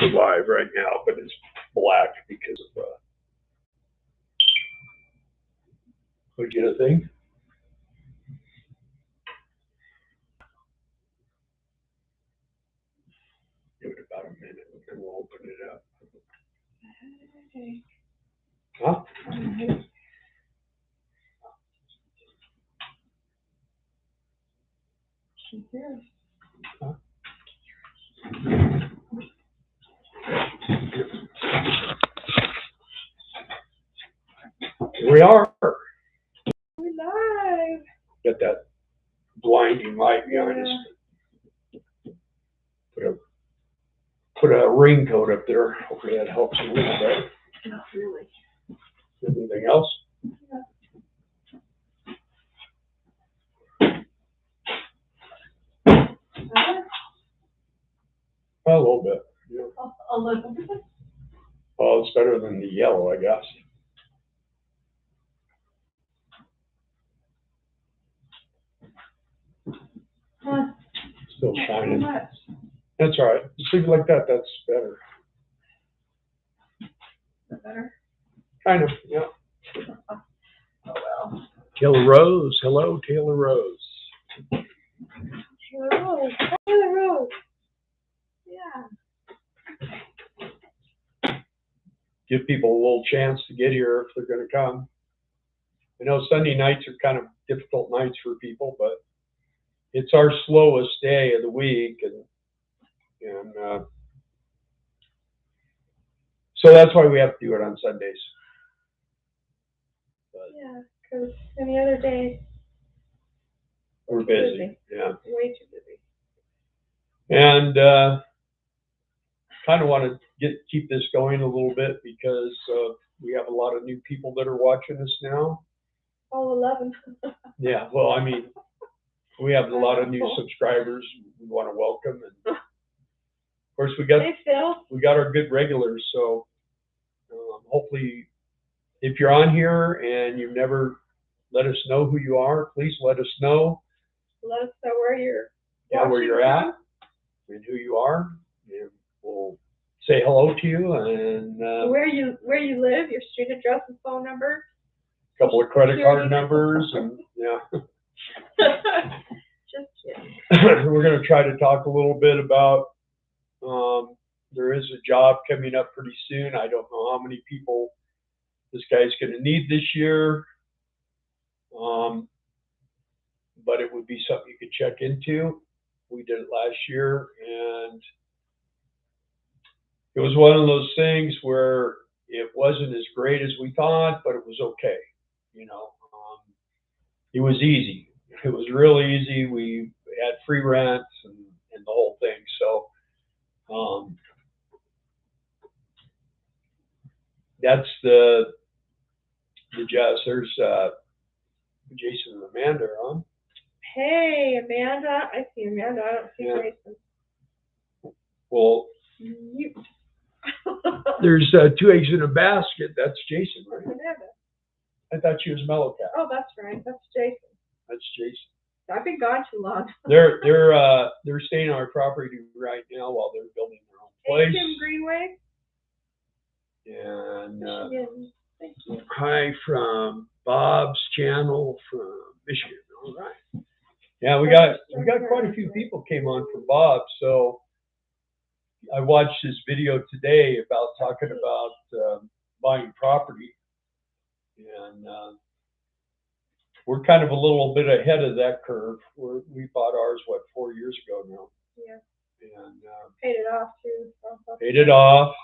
live right now, but it's black because of we get a thing. Give it about a minute and we'll open it up. Okay. Huh? Huh? Here we are. We're live. Got that blinding light behind us. Put a raincoat up there. Hopefully that helps a little bit. Not really. Anything else? A little bit. Yeah. A little bit. Well, it's better than the yellow, I guess. Huh. Still shining. Not much. That's all right. Just leave it like that. That's better. Is that better? Kind of, yeah. Oh well. Taylor Rose. Hello, Taylor Rose. Taylor Rose. Taylor Rose. Yeah. Give people a little chance to get here if they're going to come. I know Sunday nights are kind of difficult nights for people, but it's our slowest day of the week, and so that's why we have to do it on Sundays. But Yeah, because any other day we're busy. Yeah. Way too busy. And kind of want to keep this going a little bit because we have a lot of new people that are watching us now. All 11. Yeah, well, I mean, we have a lot of new subscribers we want to welcome, and of course we got our good regulars. So hopefully, if you're on here and you've never let us know who you are, please let us know. Let us know where you're at and who you are, and we'll say hello to you and where you live, your street address and phone number. A couple of credit card numbers, and yeah. Just kidding. We're going to try to talk a little bit about. There is a job coming up pretty soon. I don't know how many people this guy's going to need this year, but it would be something you could check into. We did it last year, and it was one of those things where it wasn't as great as we thought, but it was okay. You know, it was easy. It was really easy. We had free rent and the whole thing. So that's the jazz. There's Jason and Amanda are on. Hey, Amanda. I see Amanda. I don't see Jason. Well, there's 2 eggs in a basket. That's Jason, right? Amanda. I thought she was Mellow Cat. Oh, that's right. That's Jason. That's Jason. I've been gone too long. They're staying on our property right now while they're building their own place. Hey, Tim Greenway. And thank you. Hi from Bob's channel from Michigan. All right. Yeah, we got quite a few people came on from Bob. So I watched this video today about talking about buying property, and we're kind of a little bit ahead of that curve. We bought ours 4 years ago now. Yeah. And paid it off too. Paid it off.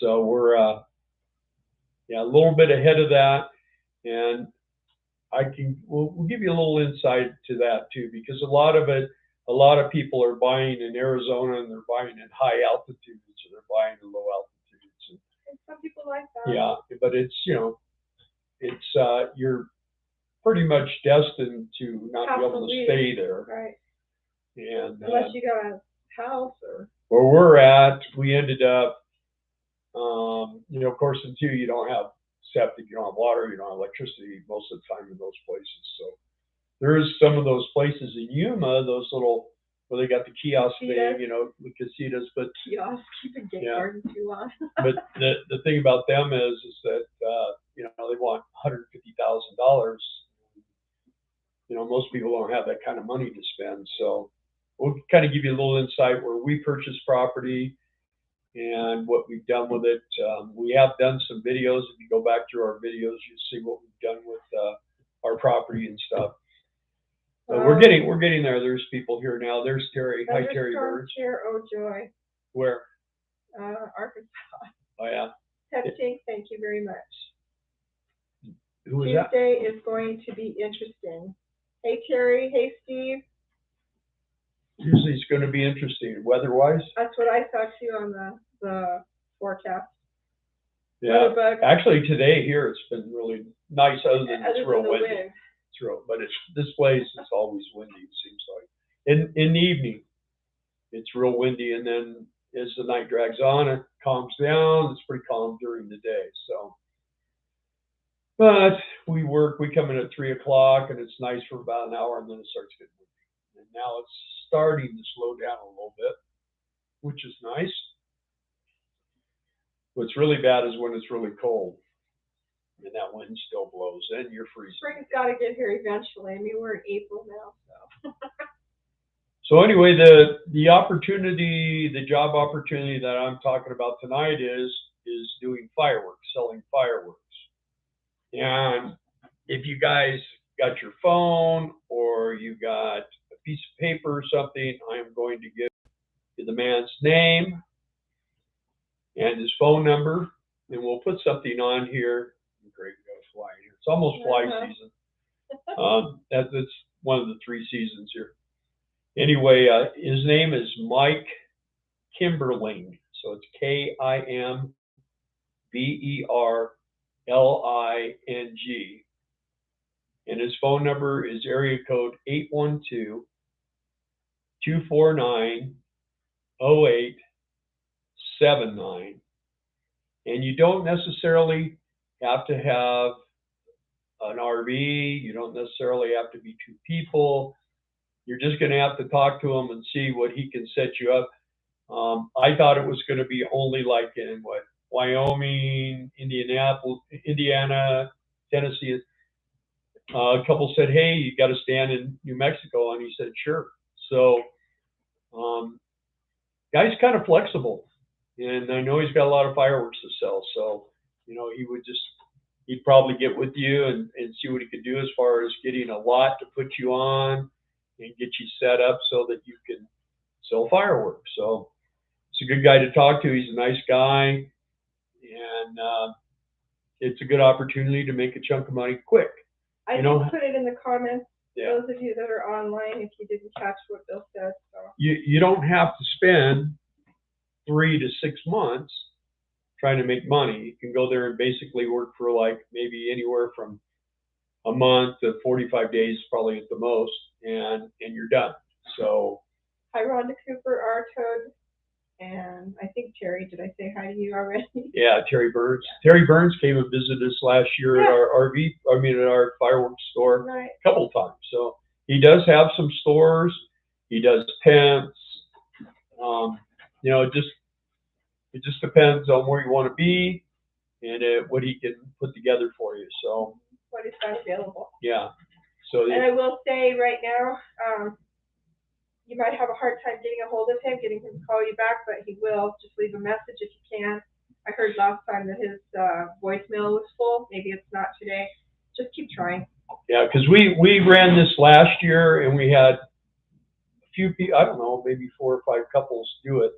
So we're a little bit ahead of that, and we'll give you a little insight to that too, because a lot of people are buying in Arizona and they're buying in high altitudes, or they're buying in low altitudes. And some people like that. Yeah, but it's you're pretty much destined to not be able to stay there. Right. And unless you got a house or. Where we're at, we ended up, of course, until you don't have septic, you don't have water, you don't have electricity most of the time in those places. So there is some of those places in Yuma, those little where they got the kiosk Casitas. thing, you know, the casitas, but Kiosk, keep a gate Yeah. garden too long. but the thing about them is that you know, they want $150,000. You know, most people don't have that kind of money to spend. So we'll kind of give you a little insight where we purchase property and what we've done with it. We have done some videos. If you go back through our videos, you'll see what we've done with our property and stuff. But we're getting there. There's people here now. There's Terry. Hi, Terry Burns. Here, oh joy. Where? Arkansas. Oh yeah. Testing. Thank you very much. Who was that? Tuesday is going to be interesting. Hey Terry. Hey Steve. Tuesday's going to be interesting, weather-wise. That's what I saw too on the forecast. Yeah. Weatherbug. Actually, today here it's been really nice, other than it's real windy. Wind. It's real, but it's this place is always windy. It seems like in the evening it's real windy, and then as the night drags on, it calms down. It's pretty calm during the day. So, but we come in at 3 o'clock, and it's nice for about an hour, and then it starts getting windy. And now it's starting to slow down a little bit, which is nice. What's really bad is when it's really cold and that wind still blows, and you're freezing. Spring's got to get here eventually. I mean, we're in April now, so. So anyway, the opportunity, the job opportunity that I'm talking about tonight is doing fireworks, selling fireworks. And if you guys got your phone or you got a piece of paper or something, I am going to give you the man's name and his phone number, and we'll put something on here. Great, we got a fly here. It's almost fly season. That's one of the 3 seasons here. Anyway, his name is Mike Kimberling. So it's Kimberling. And his phone number is area code 812-249-0879. And you don't necessarily have to have an RV. You don't necessarily have to be 2 people. You're just going to have to talk to him and see what he can set you up. I thought it was going to be only like in Wyoming, Indianapolis, Indiana, Tennessee. A couple said, "Hey, you got to stand in New Mexico," and he said, "Sure." So, guy's kind of flexible, and I know he's got a lot of fireworks to sell. So, you know, he'd probably get with you and see what he could do as far as getting a lot to put you on and get you set up so that you can sell fireworks. So it's a good guy to talk to. He's a nice guy, and it's a good opportunity to make a chunk of money quick. I just put it in the comments. Yeah. Those of you that are online, if you didn't catch what Bill said. So. You don't have to spend 3 to 6 months trying to make money. You can go there and basically work for like maybe anywhere from a month to 45 days, probably at the most, and you're done. So. Hi, Rhonda Cooper, our Toad, and I think Terry. Did I say hi to you already? Yeah, Terry Burns. Yeah. Terry Burns came and visited us last year at our at our fireworks store a couple of times. So he does have some stores. He does tents. You know, it just depends on where you want to be and what he can put together for you. So what is that available? Yeah. So and I will say right now, you might have a hard time getting a hold of him, getting him to call you back, but he will. Just leave a message if you can. I heard last time that his voicemail was full. Maybe it's not today. Just keep trying. Yeah, because we ran this last year and we had a few people, I don't know, maybe 4 or 5 couples do it.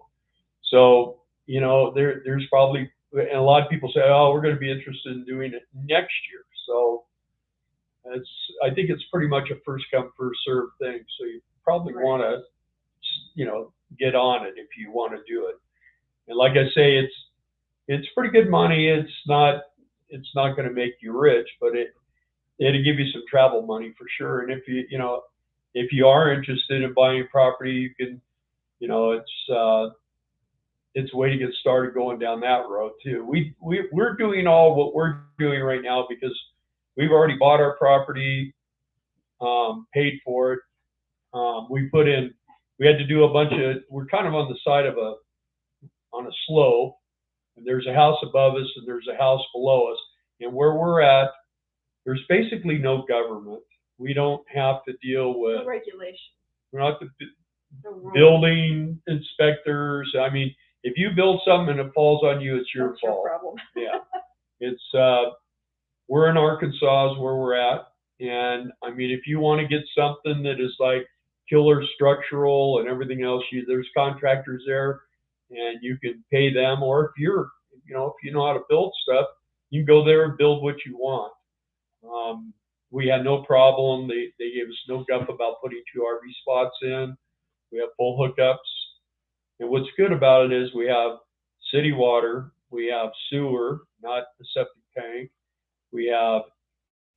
So, you know, there's probably, and a lot of people say, oh, we're going to be interested in doing it next year. So I think it's pretty much a first come, first served thing. So you probably want to, you know, get on it if you want to do it. And like I say, it's pretty good money. It's not going to make you rich, but it'll give you some travel money for sure. And if you are interested in buying property, you can, you know, it's a way to get started going down that road too. We're doing all what we're doing right now because we've already bought our property, paid for it. We put in we had to do a bunch of, we're kind of on the side of on a slope, and there's a house above us and there's a house below us. And where we're at, there's basically no government. We don't have to deal with No regulation. We're not the No rules. building inspectors. I mean, if you build something and it falls on you, it's your That's fault. your problem. Yeah. It's we're in Arkansas is where we're at. And I mean, if you want to get something that is like killer structural and everything else, there's contractors there and you can pay them. Or if you're, if you know how to build stuff, you can go there and build what you want. We had no problem. They gave us no guff about putting 2 RV spots in. We have full hookups. And what's good about it is we have city water, we have sewer, not a septic tank, we have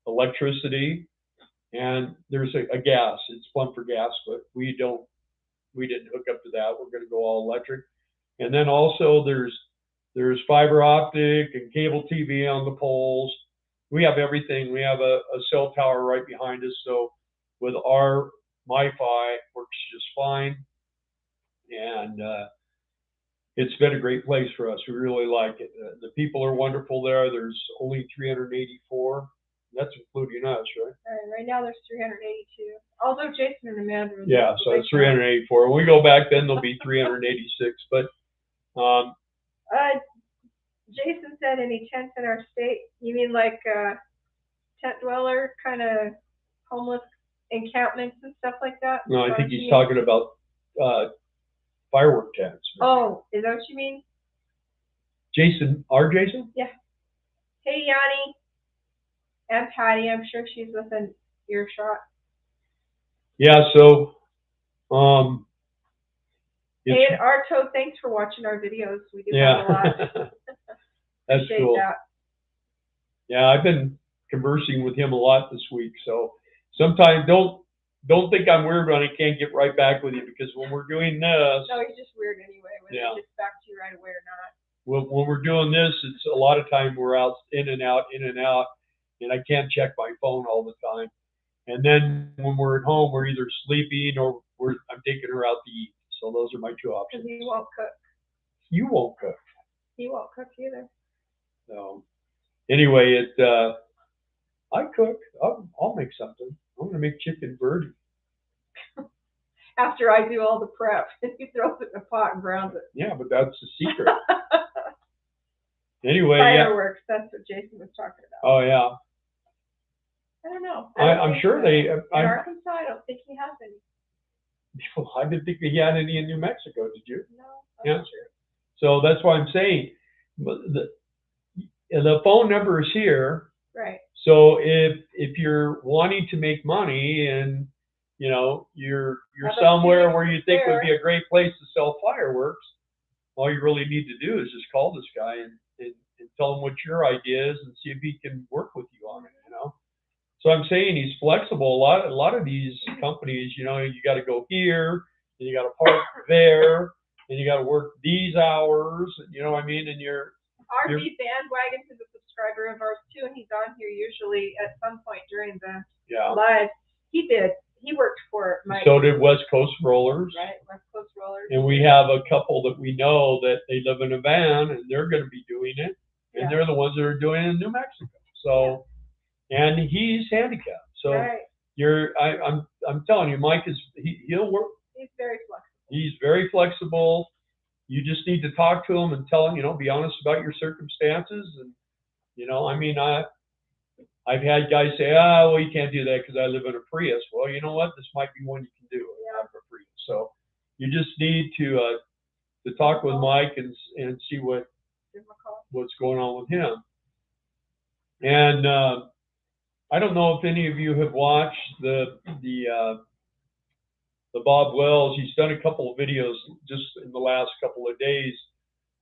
electricity, and there's a gas. It's plumbed for gas, but we didn't hook up to that. We're going to go all electric. And then also there's fiber optic and cable TV on the poles. We have everything. We have a cell tower right behind us. So with our MiFi, works just fine. And it's been a great place for us. We really like it. The people are wonderful there. There's only 384. That's including us, right? Right now there's 382. Although Jason and Amanda. Yeah, so it's 384. When we go back, then there'll be 386. But Jason said any tents in our state. You mean like tent dweller kind of homeless encampments and stuff like that? no, I think he's talking about firework tents. Oh, is that what you mean? Jason, our Jason? Yeah. Hey, Yanni. And Patty, I'm sure she's within earshot. Yeah, so Hey, Arto, thanks for watching our videos. We do have a lot. That's Appreciate cool. that. Yeah, I've been conversing with him a lot this week. So sometimes don't think I'm weird when I can't get right back with you, because when we're doing this. No, he's just weird anyway, whether he gets back to you right away or not. When we're doing this, it's a lot of time we're out in and out, and I can't check my phone all the time. And then when we're at home, we're either sleeping or I'm taking her out to eat. So those are my 2 options. Because he won't cook. You won't cook. He won't cook either. So anyway, I cook. I'll make something. I'm gonna make chicken birdie. After I do all the prep, he throws it in a pot and browns it. Yeah, but that's the secret. Anyway, Fireworks. That's what Jason was talking about. Oh yeah. I don't know. I'm sure they. In Arkansas, I don't think he has any. I didn't think he had any in New Mexico. Did you? No, that's true. So that's why I'm saying, the phone number is here. Right. So if you're wanting to make money and you're somewhere where you think would be a great place to sell fireworks, all you really need to do is just call this guy and tell him what your idea is and see if he can work with you on it. So I'm saying he's flexible. A lot of these companies, you got to go here, and you got to park there, and you got to work these hours. You know what I mean? And RV Bandwagon is a subscriber of ours too, and he's on here usually at some point during the live. He worked for Mike. So did West Coast Rollers. Right, West Coast Rollers. And we have a couple that we know that they live in a van, and they're going to be doing it, and they're the ones that are doing it in New Mexico. So. And he's handicapped, so I'm telling you, Mike he'll work. He's very flexible. He's very flexible. You just need to talk to him and tell him, be honest about your circumstances, and I've had guys say, well, you can't do that because I live in a Prius. Well, you know what? This might be one you can do. I have a Prius, so you just need to talk with Mike and see what's going on with him. And I don't know if any of you have watched the Bob Wells. He's done a couple of videos just in the last couple of days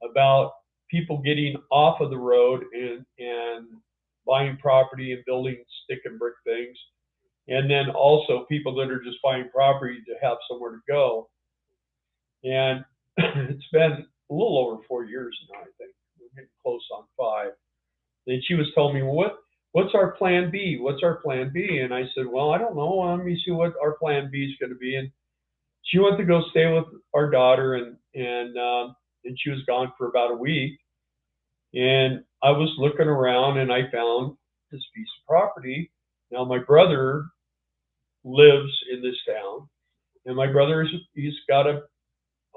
about people getting off of the road and buying property and building stick and brick things, and then also people that are just buying property to have somewhere to go. And it's been a little over 4 years now, I think. We're getting close on 5. And she was telling me, what's our plan B? What's our plan B? And I said, well, I don't know. Let me see what our plan B is going to be. And she went to go stay with our daughter, and she was gone for about a week. And I was looking around, and I found this piece of property. Now my brother lives in this town, and my brother he's got a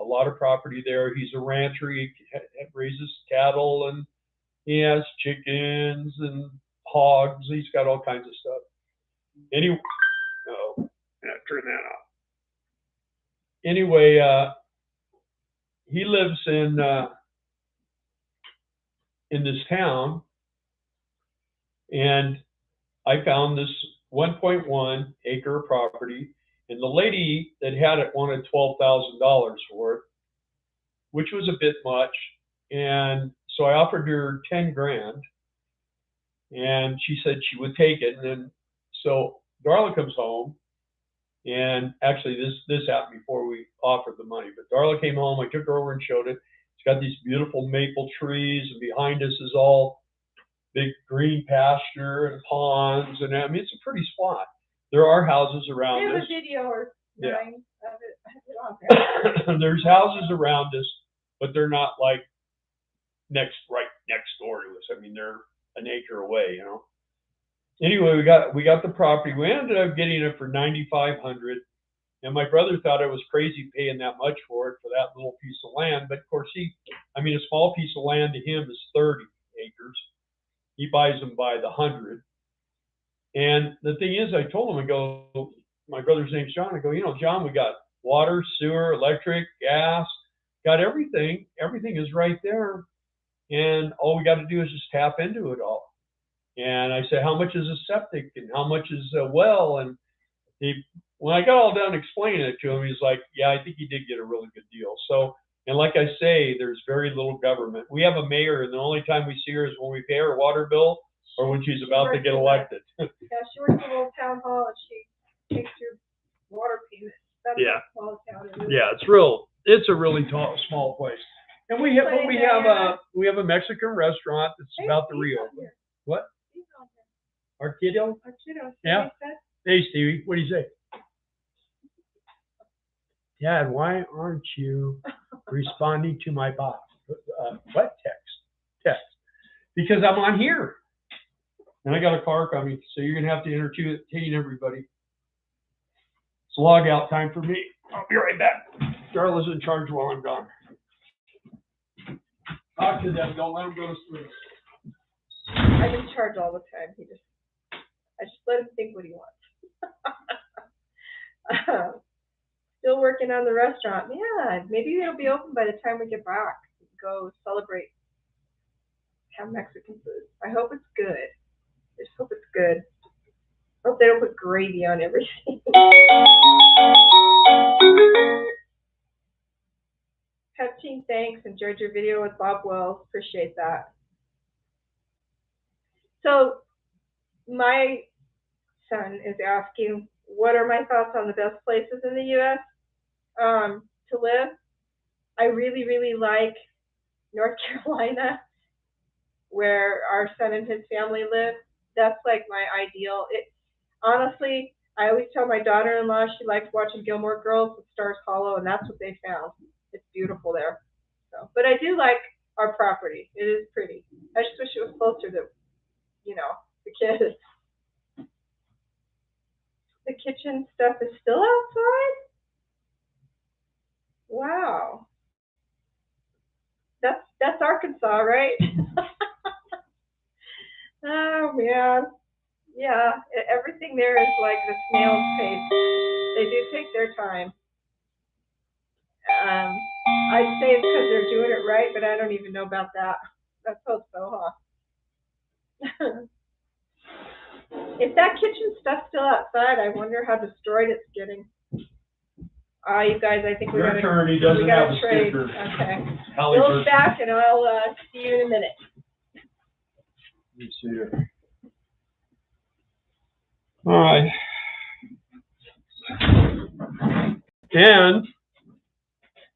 lot of property there. He's a rancher. He raises cattle, and he has chickens and hogs. He's got all kinds of stuff. Anyway, turn that off. Anyway, he lives in this town, and I found this 1.1 acre property, and the lady that had it wanted $12,000 for it, which was a bit much, and so I offered her 10 grand, and she said she would take it. And then so Darla comes home, and actually this happened before we offered the money, but Darla came home. I took her over and showed it. It's got these beautiful maple trees, and behind us is all big green pasture and ponds, and I mean it's a pretty spot. There are houses around us. We have a video or nine of it on there. There's houses around us, but they're not like right next door to us. I mean, they're an acre away, you know. Anyway, we got the property. We ended up getting it for $9,500, and my brother thought I was crazy paying that much for it for that little piece of land. But of course, a small piece of land to him is 30 acres. He buys them by the 100. And the thing is, I told him, I go, my brother's name's John. I go, you know, John, we got water, sewer, electric, gas, got everything. Everything is right there. And all we got to do is just tap into it all. And I said, how much is a septic and how much is a well? And when I got all done explaining it to him, he's like, yeah, I think he did get a really good deal. So, and like I say, there's very little government. We have a mayor, and the only time we see her is when we pay her water bill or when she's about to get elected. Yeah, she works in a little town hall, and she takes your water payments. That's Yeah. how small town it is. Yeah, it's a really small place. And we have a Mexican restaurant that's about to reopen. What? Our kiddo? Our kiddo. Yeah. Hey, Stevie, what do you say? Dad, why aren't you responding to my box? What text? Because I'm on here. And I got a car coming, so you're going to have to entertain everybody. It's log out time for me. I'll be right back. Darla's in charge while I'm gone. Talk to them. Don't let them go to sleep. I'm in charge all the time. I just let him think what he wants. Still working on the restaurant. Yeah, maybe it'll be open by the time we get back. Go celebrate. Have Mexican food. I hope it's good. I just hope it's good. Hope they don't put gravy on everything. Caption, thanks. Enjoyed your video with Bob Wells. Appreciate that. So my son is asking, what are my thoughts on the best places in the U.S. To live? I really, really like North Carolina, where our son and his family live. That's like my ideal. Honestly, I always tell my daughter-in-law she likes watching Gilmore Girls with Stars Hollow, and that's what they found. It's beautiful there. So, but I do like our property. It is pretty. I just wish it was closer to, you know, the kids. The kitchen stuff is still outside? Wow. That's Arkansas, right? Oh man. Yeah, everything there is like the snail's pace. They do take their time. I'd say it's because they're doing it right, but I don't even know about that. Let's hope so, huh? If that kitchen stuff's still outside, I wonder how destroyed it's getting. You guys, I think we got a trade. Okay. Bill's back, and I'll see you in a minute. Let me see here. All right. And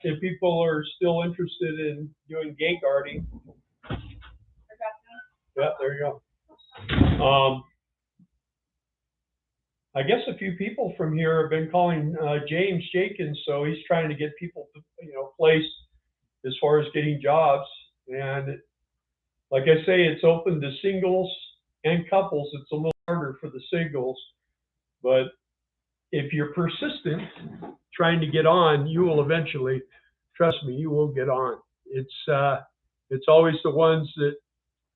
if people are still interested in doing gate guarding, yeah, there you go. I guess a few people from here have been calling James Jenkins, so he's trying to get people, placed as far as getting jobs. And like I say, it's open to singles and couples. It's a little harder for the singles, but if you're persistent trying to get on, you will eventually, trust me, you will get on. It's always the ones that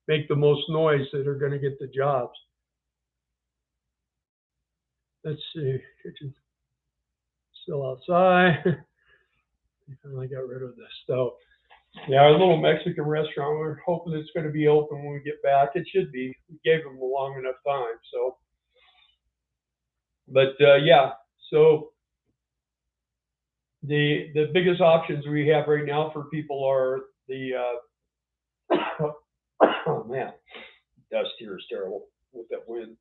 make the most noise that are going to get the jobs. Let's see, kitchen still outside. I finally got rid of this. So, yeah, our little Mexican restaurant, we're hoping it's going to be open when we get back. It should be. We gave them a long enough time. So, but yeah, so the biggest options we have right now for people are the oh man, dust here is terrible with that wind.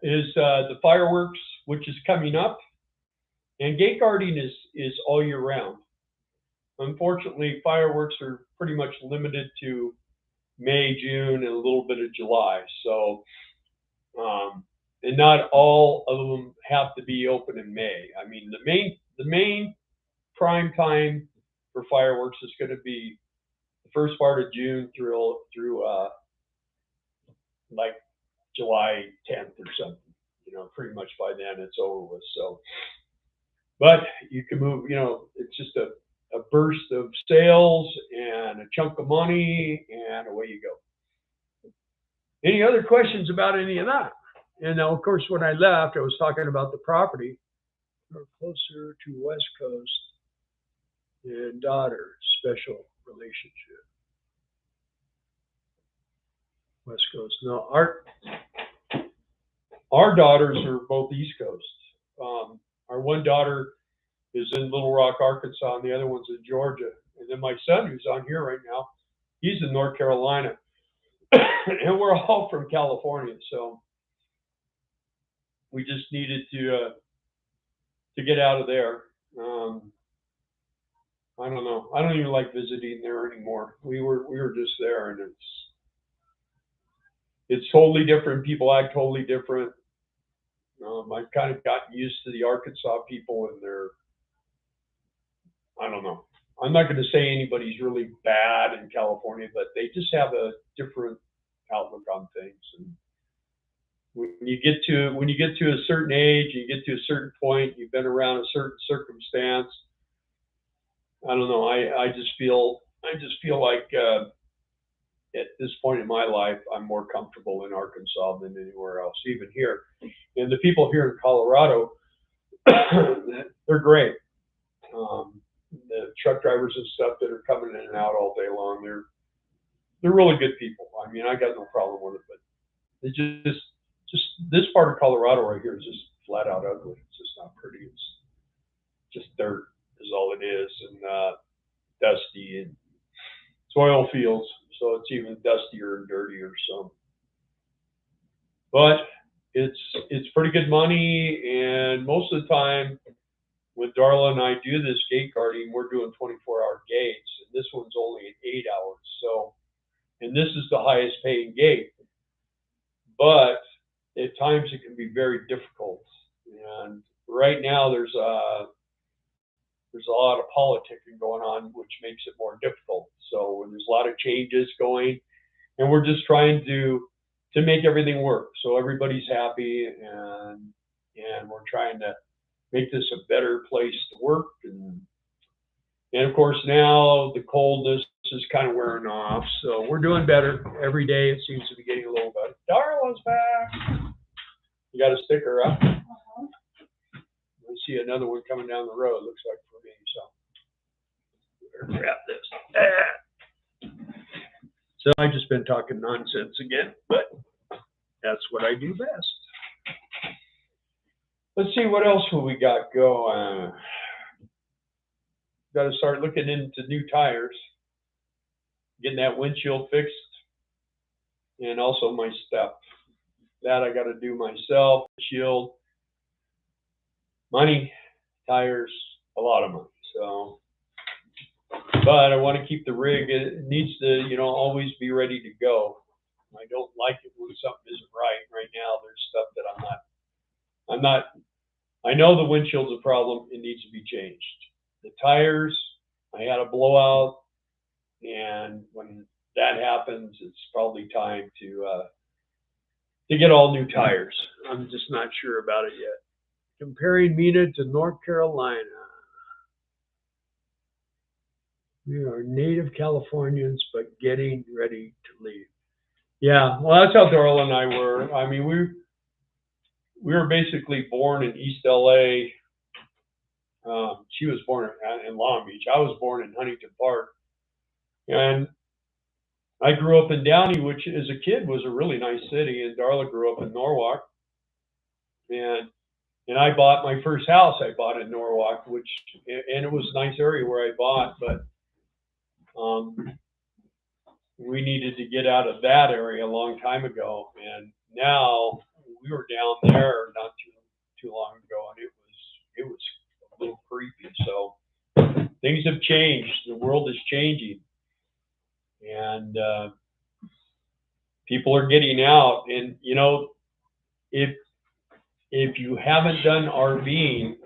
Is the fireworks, which is coming up, and gate guarding is all year round. Unfortunately, fireworks are pretty much limited to May, June, and a little bit of July. So, and not all of them have to be open in May. I mean, the main prime time for fireworks is going to be the first part of June through like July 10th or something. Pretty much by then it's over with. So, but you can move. It's just a burst of sales and a chunk of money, and away you go. Any other questions about any of that? And now, of course, when I left, I was talking about the property. We're closer to West Coast and daughter, special relationship. West Coast. No, our daughters are both East Coast. Our one daughter is in Little Rock, Arkansas, and the other one's in Georgia. And then my son, who's on here right now, he's in North Carolina. And we're all from California, so we just needed to get out of there. I don't know. I don't even like visiting there anymore. We were just there, and it's totally different. People act totally different. I've kind of gotten used to the Arkansas people and I don't know. I'm not going to say anybody's really bad in California, but they just have a different outlook on things. And when you get to a certain age, you get to a certain point, you've been around a certain circumstance. I don't know. I just feel like at this point in my life, I'm more comfortable in Arkansas than anywhere else, even here. And the people here in Colorado, they're great. The truck drivers and stuff that are coming in and out all day long, they're really good people. I mean, I got no problem with it, but they just this part of Colorado right here is just flat out ugly. It's just not pretty. It's just dirt is all it is, and dusty, and it's oil fields, so it's even dustier and dirtier. So, but it's pretty good money, and most of the time when Darla and I do this gate guarding, we're doing 24-hour gates, and this one's only at 8 hours. So, and this is the highest paying gate, but at times it can be very difficult. And right now there's a lot of politicking going on, which makes it more difficult. So there's a lot of changes going, and we're just trying to make everything work so everybody's happy, and we're trying to make this a better place to work. And of course now the coldness is kind of wearing off, so we're doing better every day. It seems to be getting a little better. Darla's back. You got a sticker up? I see another one coming down the road. Looks like for me. So better grab this. So I've just been talking nonsense again, but that's what I do best. Let's see, what else will we got going? Got to start looking into new tires, getting that windshield fixed, and also my step. That I got to do myself. Shield, money, tires, a lot of money. So, but I want to keep the rig. It needs to, always be ready to go. I don't like it when something isn't right. Right now, there's stuff that I know the windshield's a problem. It needs to be changed. The tires, I had a blowout, and when that happens, it's probably time to get all new tires. I'm just not sure about it yet. Comparing Mina to North Carolina. We are native Californians, but getting ready to leave. Yeah, well, that's how Darla and I were. I mean, we were basically born in East LA. She was born in Long Beach. I was born in Huntington Park. And I grew up in Downey, which as a kid was a really nice city. And Darla grew up in Norwalk. And I bought my first house. I bought in Norwalk, and it was a nice area where I bought, but we needed to get out of that area a long time ago. And now we were down there not too long ago, and it was a little creepy. So things have changed. The world is changing, and people are getting out. And you know, if you haven't done RVing,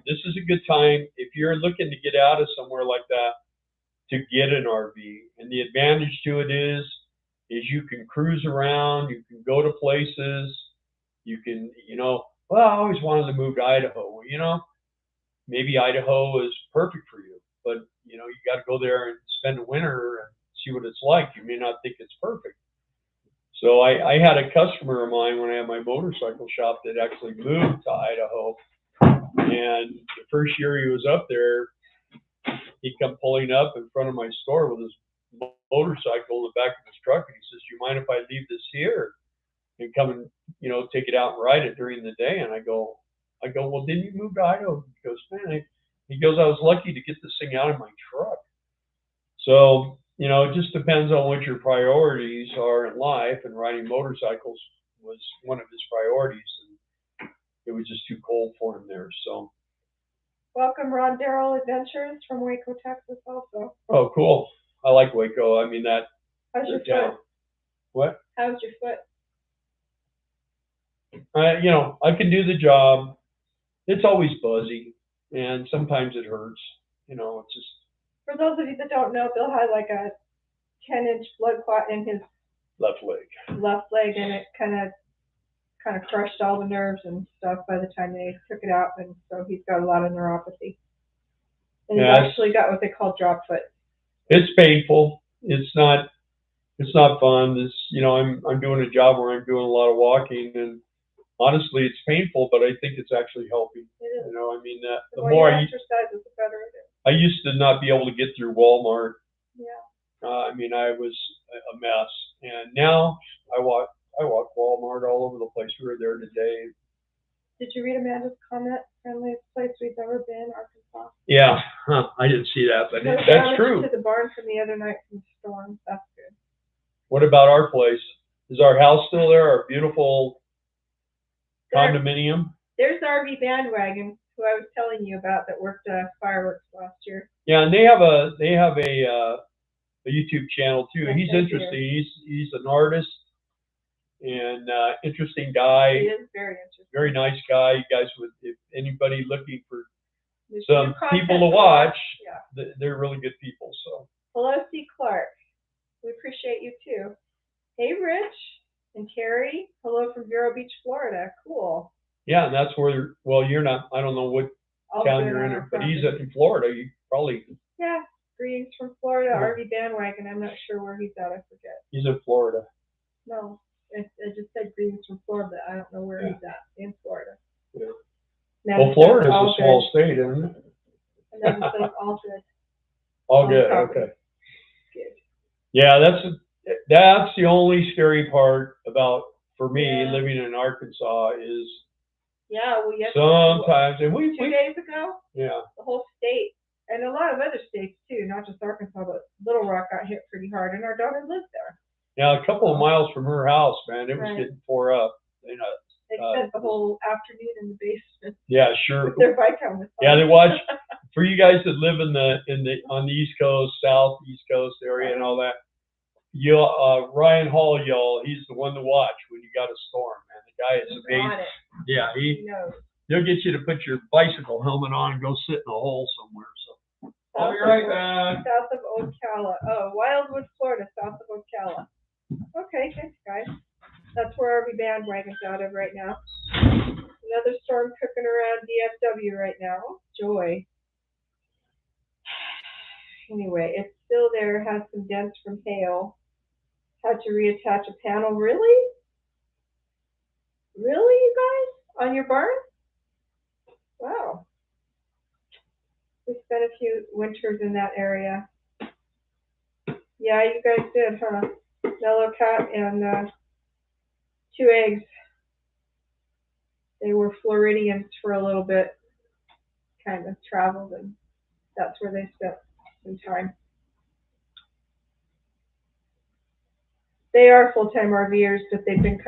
this is a good time. If you're looking to get out of somewhere like that, to get an RV. And the advantage to it is you can cruise around, you can go to places, you can, well, I always wanted to move to Idaho. Well, maybe Idaho is perfect for you, but you got to go there and spend the winter and see what it's like. You may not think it's perfect. So I had a customer of mine when I had my motorcycle shop that actually moved to Idaho. And the first year he was up there, he come pulling up in front of my store with his motorcycle in the back of his truck, and he says, "Do you mind if I leave this here and come and take it out and ride it during the day?" And I go, "Well, didn't you move to Idaho?" He goes, "Man," he goes, "I was lucky to get this thing out of my truck." So it just depends on what your priorities are in life, and riding motorcycles was one of his priorities, and it was just too cold for him there. So. Welcome, Ron Darrell Adventures from Waco, Texas, also. Oh, cool. I like Waco. I mean, that. How's your town. foot? What? How's your foot? I can do the job. It's always buzzy, and sometimes it hurts. It's just. For those of you that don't know, Bill had like a 10-inch blood clot in his left leg, and it kind of crushed all the nerves and stuff by the time they took it out, and so he's got a lot of neuropathy. And he's actually got what they call drop foot. It's painful. It's not fun. I'm doing a job where I'm doing a lot of walking, and honestly, it's painful, but I think it's actually helping. It is. The more you exercise, the better it is. I used to not be able to get through Walmart. Yeah. I was a mess, and now I walk Walmart all over the place. We were there today. Did you read Amanda's comment? Friendliest place we've ever been, Arkansas. Yeah, I didn't see that, but that's true. To the barn from the other night from the storm. That's good. What about our place? Is our house still there? Our beautiful condominium? There's the RV Bandwagon, who I was telling you about, that worked fireworks last year. Yeah, and they have a YouTube channel too. Yes, he's interesting. He's an artist and interesting guy. He is very interesting. Very nice guy. You guys if anybody looking for some people to watch, yeah. They're really good people. So. Hello, C. Clark. We appreciate you too. Hey, Rich and Terry. Hello from Vero Beach, Florida. Cool. Yeah, and that's where. Well, you're not. I don't know what town you're in, but he's in Florida. You probably. Yeah. Greetings from Florida, yeah. RV Bandwagon. I'm not sure where he's at. I forget. He's in Florida. No, I just said greetings from Florida. I don't know where he's at. In Florida. Yeah. Well, Florida's a small state, isn't it? And then it says all good. All good. Okay. Good. Yeah, that's the only scary part for me living in Arkansas is. Yeah, well, yes. Sometimes, and 2 days ago. Yeah. The whole state. And a lot of other states too, not just Arkansas, but Little Rock got hit pretty hard, and our daughter lives there. Yeah, a couple of miles from her house, man, it was getting tore up. They spent the whole afternoon in the basement. Yeah, sure. With their bike on the phone. Yeah, they watch. For you guys that live on the East Coast, East Coast area, and all that, Ryan Hall, y'all, he's the one to watch when you got a storm, man. The guy is He's amazing. on it. Yeah, He knows. he'll get you to put your bicycle helmet on and go sit in a hole somewhere. So I'll be right back. South of Ocala. Oh, Wildwood, Florida, south of Ocala. Okay, thanks, guys. That's where our bandwagon's out of right now. Another storm cooking around DFW right now. Joy. Anyway, it's still there. Has some dents from hail. Had to reattach a panel. Really? Really, you guys? On your barn? Wow. We spent a few winters in that area. Yeah, you guys did, huh? Mellow cat and 2 eggs. They were Floridians for a little bit. Kind of traveled, and that's where they spent some time. They are full-time RVers, but they've been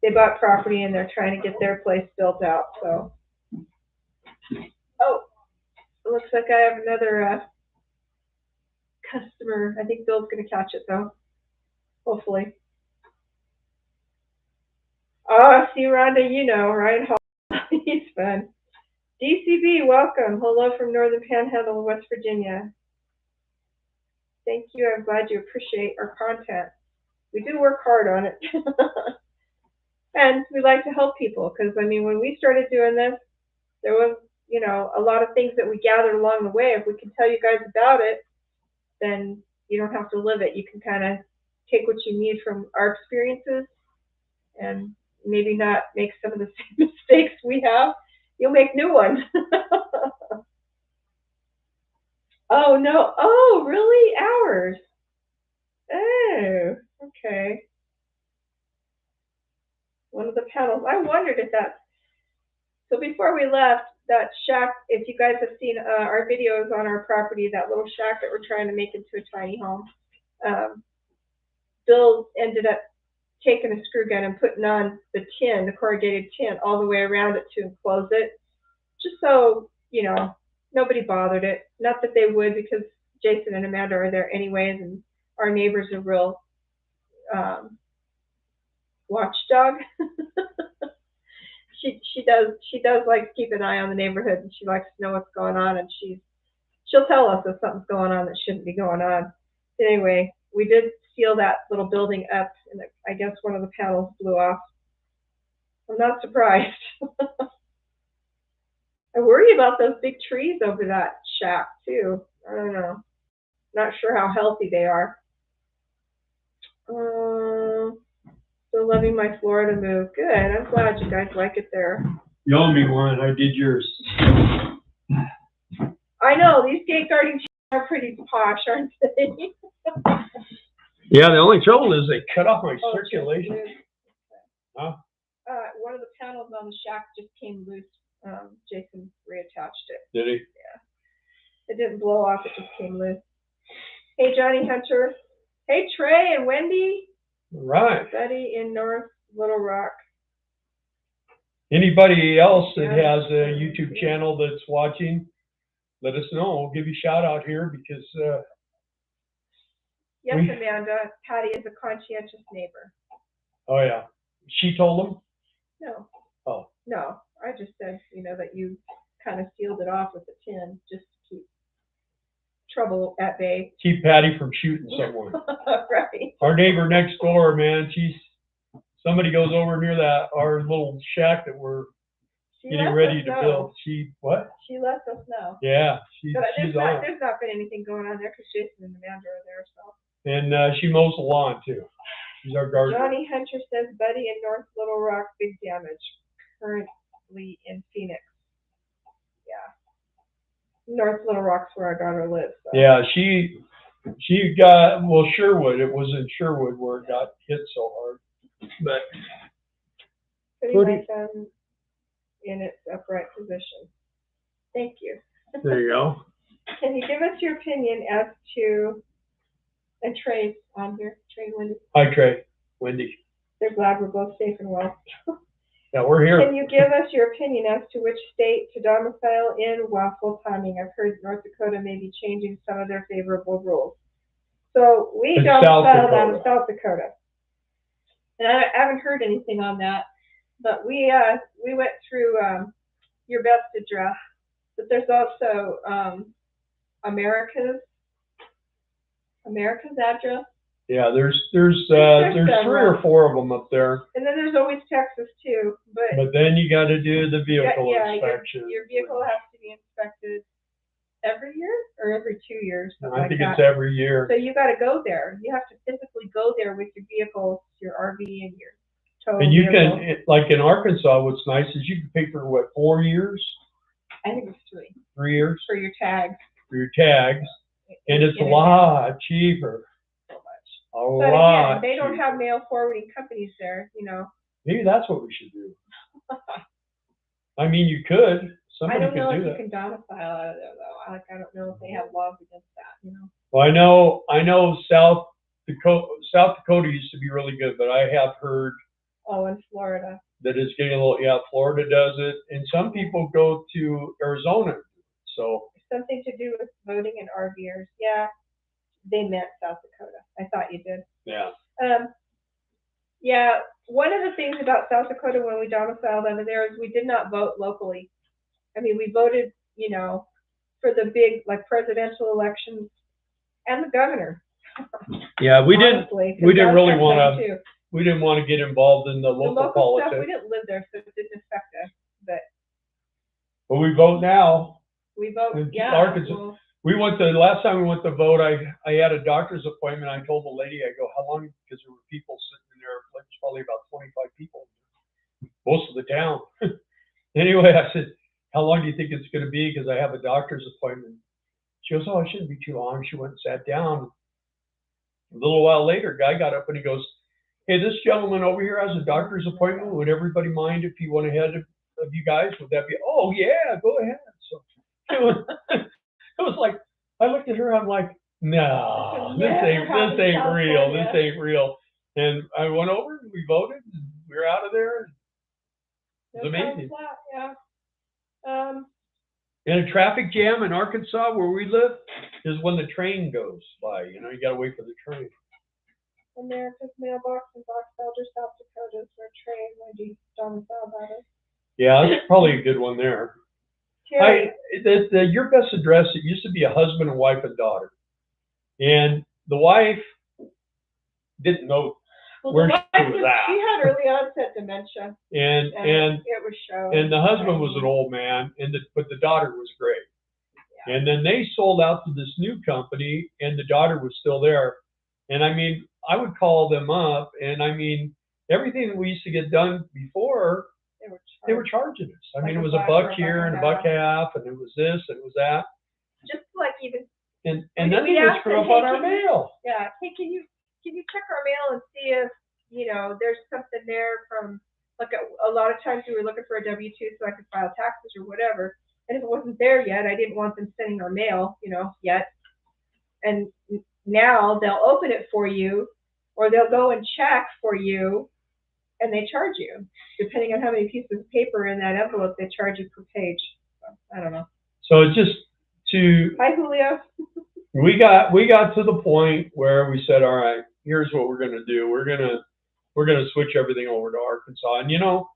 they bought property and they're trying to get their place built out, so. Oh, it looks like I have another customer. I think Bill's gonna catch it though, hopefully. Oh, see Rhonda, you know, Ryan Hall, he's fun. DCB, welcome. Hello from Northern Panhandle, West Virginia. Thank you. I'm glad you appreciate our content. We do work hard on it. And we like to help people because, I mean, when we started doing this, there was, you know, a lot of things that we gathered along the way. If we can tell you guys about it, then you don't have to live it. You can kind of take what you need from our experiences and maybe not make some of the same mistakes we have. You'll make new ones. Oh, no. Oh, really? Hours? Oh, okay. One of the panels. I wondered if that's... So before we left, that shack, if you guys have seen our videos on our property, that little shack that we're trying to make into a tiny home, Bill ended up taking a screw gun and putting on the tin, the corrugated tin, all the way around it to enclose it, just so, you know, nobody bothered it. Not that they would, because Jason and Amanda are there anyways, and our neighbors are real watchdog. She does like to keep an eye on the neighborhood, and she likes to know what's going on, and she'll tell us if something's going on that shouldn't be going on. Anyway, we did seal that little building up, and I guess one of the panels blew off. I'm not surprised. I worry about those big trees over that shack too. I don't know. Not sure how healthy they are. Still loving my Florida move. Good. I'm glad you guys like it there. You owe me one. I did yours. I know. These gate guarding are pretty posh, aren't they? Yeah, the only trouble is they cut off my circulation. Okay. Huh? One of the panels on the shack just came loose. Jason reattached it. Did he? Yeah. It didn't blow off. It just came loose. Hey, Johnny Hunter. Hey, Trey and Wendy. Right. Buddy in North Little Rock. Anybody else that has a YouTube channel that's watching, let us know. We'll give you a shout out here because yes, Amanda. Patty is a conscientious neighbor. Oh yeah. She told them? No. Oh. No. I just said, you know, that you kind of sealed it off with a tin just to keep trouble at bay. Keep Patty from shooting someone. Right. Our neighbor next door, man, somebody goes over near our little shack that we're getting ready to build. She lets us know. Yeah, she's on. There's not been anything going on there because Jason and Amanda are there, so. And she mows the lawn too. She's our gardener. Johnny Hunter says, Buddy in North Little Rock, big damage. Currently in Phoenix. Yeah. North Little Rock's where our daughter lives. So. Yeah, she got, Sherwood. It was in Sherwood where it got hit so hard. But putting my thumb in its upright position. Thank you. There you go. Can you give us your opinion as to, and Trey's on here, Trey and Wendy. Hi, Trey. Wendy. They're glad we're both safe and well. Yeah, we're here. Can you give us your opinion as to which state to domicile in while full timing? I've heard North Dakota may be changing some of their favorable rules. So we domiciled out of South Dakota. And I haven't heard anything on that. But we went through your best address, but there's also America's address. Yeah, there's 3 or 4 of them up there. And then there's always Texas too, but then you got to do the vehicle inspection. Your vehicle has to be inspected every year or every 2 years. I think it's every year. So you got to go there. You have to physically go there with your vehicles, your RV, and your tow. And you can, like in Arkansas, what's nice is you can pay for what, 4 years? I think it's 3. 3 years for your tags. For your tags, and it's a lot cheaper. But again, they don't have mail forwarding companies there, you know. Maybe that's what we should do. I mean, you could. Somebody could do that. I don't know if you can domicile out of there, though. Like, I don't know if they have laws against that, you know. Well, I know South Dakota used to be really good, but I have heard. Oh, in Florida. That is getting a little, yeah, Florida does it. And some people go to Arizona. So. Something to do with voting and RVers. Yeah. They meant South Dakota. I thought you did. Yeah. Yeah. One of the things about South Dakota when we domiciled under there is we did not vote locally. I mean, we voted, you know, for the big, like, presidential elections and the governor. Yeah, we didn't really want to. We didn't want to get involved in the local politics. Stuff, we didn't live there, so it didn't affect us. But we vote now. We vote. Yeah. Arkansas. Well, Last time we went to vote, I had a doctor's appointment. I told the lady, I go, how long? Because there were people sitting there, like probably about 25 people, most of the town. Anyway, I said, how long do you think it's going to be? Because I have a doctor's appointment. She goes, oh, it shouldn't be too long. She went and sat down. A little while later, guy got up and he goes, hey, this gentleman over here has a doctor's appointment. Would everybody mind if he went ahead of you guys? Would that be? Oh yeah, go ahead. So it was like, I looked at her, I'm like, no, this ain't real. This ain't real. And I went over and we voted and we were out of there. It was amazing. Yeah. And a traffic jam in Arkansas where we live is when the train goes by. You know, you got to wait for the train. America's mailbox in Box Elder, South Dakota, for a train when you domicile about it. Yeah, that's probably a good one there. Your best address, it used to be a husband and wife and daughter. And the wife didn't know where she was at. She had early onset dementia. And it was shown. And the husband was an old man, but the daughter was great. Yeah. And then they sold out to this new company, and the daughter was still there. And I mean, I would call them up, and I mean, everything that we used to get done before, they were charging us. I mean, it was $1 here and $1.50, and it was this, and it was that. Just like even. And then they would screw up on our mail. Yeah. Hey, can you check our mail and see if, you know, there's something there from, like, a lot of times we were looking for a W-2 so I could file taxes or whatever. And if it wasn't there yet, I didn't want them sending our mail, you know, yet. And now they'll open it for you, or they'll go and check for you, and they charge you. Depending on how many pieces of paper in that envelope, they charge you per page. So, I don't know. So it's just to... Hi, Julio. We got to the point where we said, all right, here's what we're going to do. We're going to switch everything over to Arkansas. And, you know,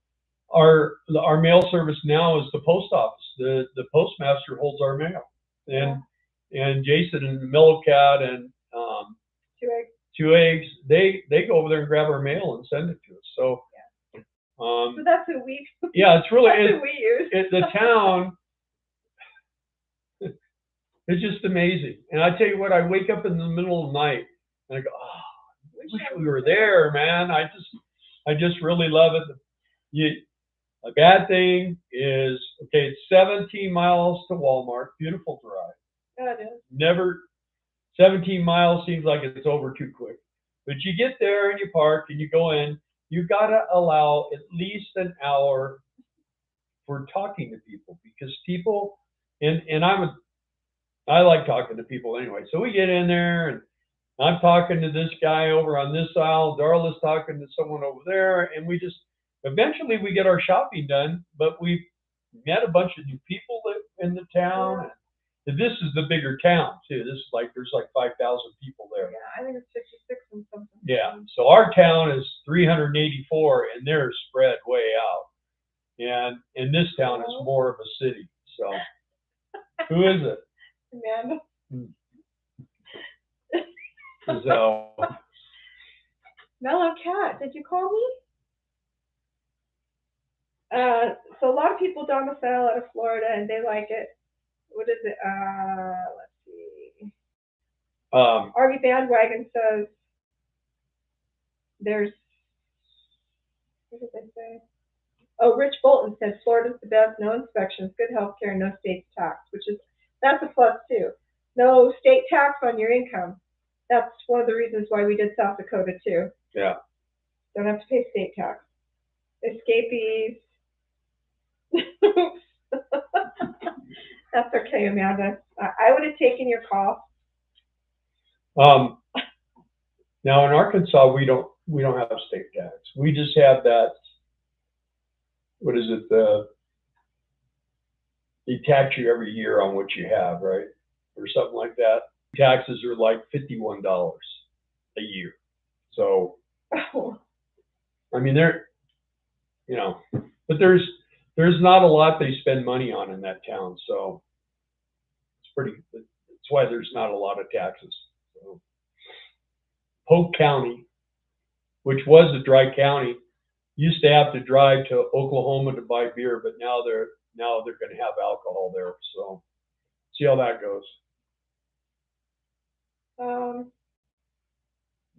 our mail service now is the post office. The postmaster holds our mail. And Jason and Millowcat and Two Eggs, they go over there and grab our mail and send it to us. So, so that's who we. Yeah, it's really that's who we use. The town. It's just amazing. And I tell you what, I wake up in the middle of the night and I go, oh, I wish we were there, man. I just really love it. A bad thing is, okay, it's 17 miles to Walmart. Beautiful drive. Yeah, it is. Never, 17 miles seems like it's over too quick. But you get there and you park and you go in, you got to allow at least an hour for talking to people, because people, and I like talking to people anyway. So we get in there and I'm talking to this guy over on this aisle, Darla's talking to someone over there, and we just, eventually we get our shopping done, but we met a bunch of new people in the town. This is the bigger town too. This is like, there's like 5,000 people there. Yeah, I think it's 56 and something. Yeah. So our town is 384 and they're spread way out. And this town is more of a city. So who is it? Amanda. So Mellow Cat, did you call me? So a lot of people domicile out of Florida and they like it. What is it? Let's see. RV Bandwagon says there's, what did they say? Oh, Rich Bolton said Florida's the best, no inspections, good health care, no state tax, that's a plus too. No state tax on your income. That's one of the reasons why we did South Dakota too. Yeah. Don't have to pay state tax. Escapees. That's okay, Amanda. I would have taken your call. Now in Arkansas, we don't have state tax. We just have that. What is it? They tax you every year on what you have, right? Or something like that. Taxes are like $51 a year. So, I mean, but there's not a lot they spend money on in that town. So that's why there's not a lot of taxes. So, Polk County, which was a dry county, used to have to drive to Oklahoma to buy beer, but now they're going to have alcohol there. So see how that goes.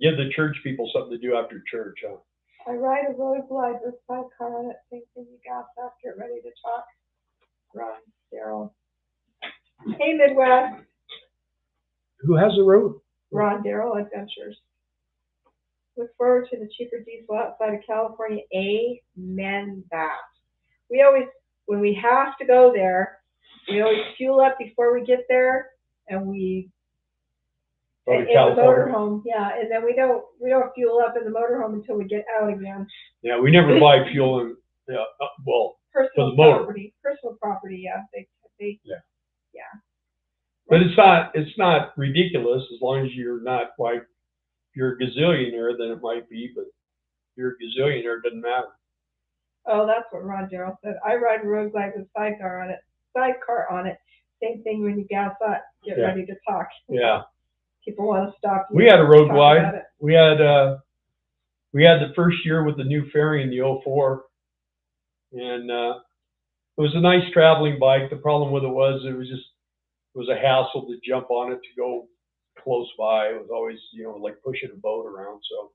Give the church people something to do after church, huh? I ride a road glide with sidecar on it. Same thing you gas up, get ready to talk. Ron, Daryl. Hey, Midwest. Who has a road? Ron, Daryl Adventures. Look forward to the cheaper diesel outside of California. Amen that. We always, when we have to go there, we always fuel up before we get there, and we in the motorhome, yeah, and then we don't fuel up in the motorhome until we get out again. Yeah, we never buy fuel in, well, personal for the motor. Personal property, yeah. They yeah. But it's not ridiculous as long as you're not like, if you're a gazillionaire, then it might be, but if you're a gazillionaire, it doesn't matter. Oh, that's what Ron Darrell said. I ride a road glide with sidecar on it. Same thing when you gas up, get ready to talk. Yeah. People want to stop you. We had a road glide. We had the first year with the new ferry in the 04. And it was a nice traveling bike. The problem with it was a hassle to jump on it to go close by. It was always, like pushing a boat around. So,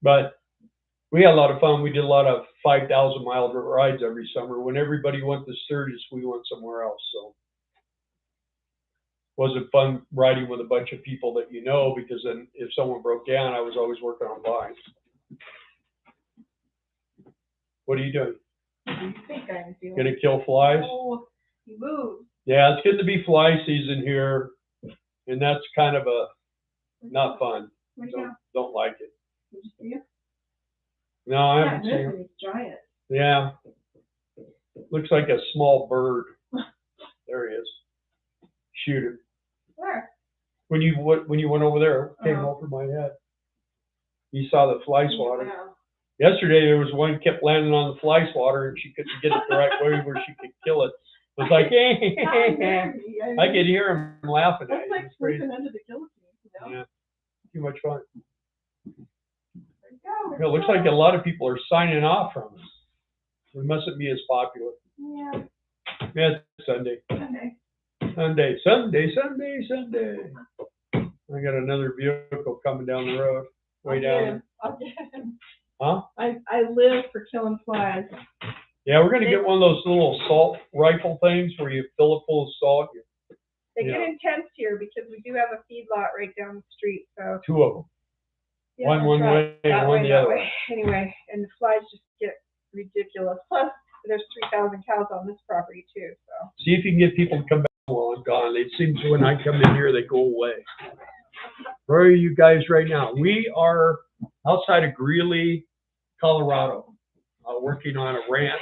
but we had a lot of fun. We did a lot of 5,000-mile rides every summer. When everybody went to Sturgis, we went somewhere else. So it wasn't fun riding with a bunch of people that because then if someone broke down, I was always working on bikes. What are you doing? What do you think I'm doing? Gonna kill flies? Oh, you moved. Yeah, it's getting to be fly season here, and that's kind of not fun. Don't like it. Did you see it? No, I haven't seen it. It's giant. Yeah. Looks like a small bird. There he is. Shoot him. Where? When you went over there, it came over my head. You saw the fly swatter. Wow. Yesterday there was one kept landing on the fly swatter and she couldn't get it the right way where she could kill it. It was like, I could hear him laughing at it. That's like sleeping under the guillotine, Yeah. Too much fun. It looks like a lot of people are signing off from us. We mustn't be as popular. Yeah. Yeah, it's Sunday. Sunday. I got another vehicle coming down the road. Way down. I'll get him. Huh? I live for killing flies. Yeah, we're gonna get one of those little salt rifle things where you fill it full of salt. They get intense here because we do have a feedlot right down the street. So 2 of them. yeah, one way and one the other way. Anyway, and the flies just get ridiculous. Plus, there's 3,000 cows on this property too. So see if you can get people to come back while I'm gone. It seems when I come in here, they go away. Where are you guys right now? We are outside of Greeley, Colorado, working on a ranch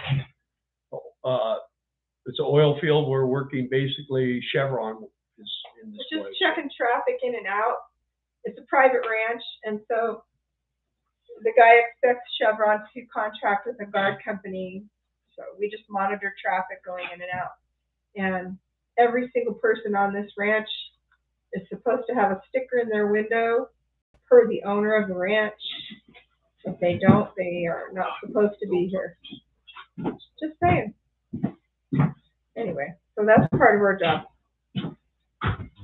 It's an oil field. We're working basically Chevron is in this We're place. just checking traffic in and out. It's a private ranch, and so the guy expects Chevron to contract with a guard company. So we just monitor traffic going in and out. And every single person on this ranch is supposed to have a sticker in their window per the owner of the ranch. If they don't, they are not supposed to be here. Just saying. Anyway, so that's part of our job.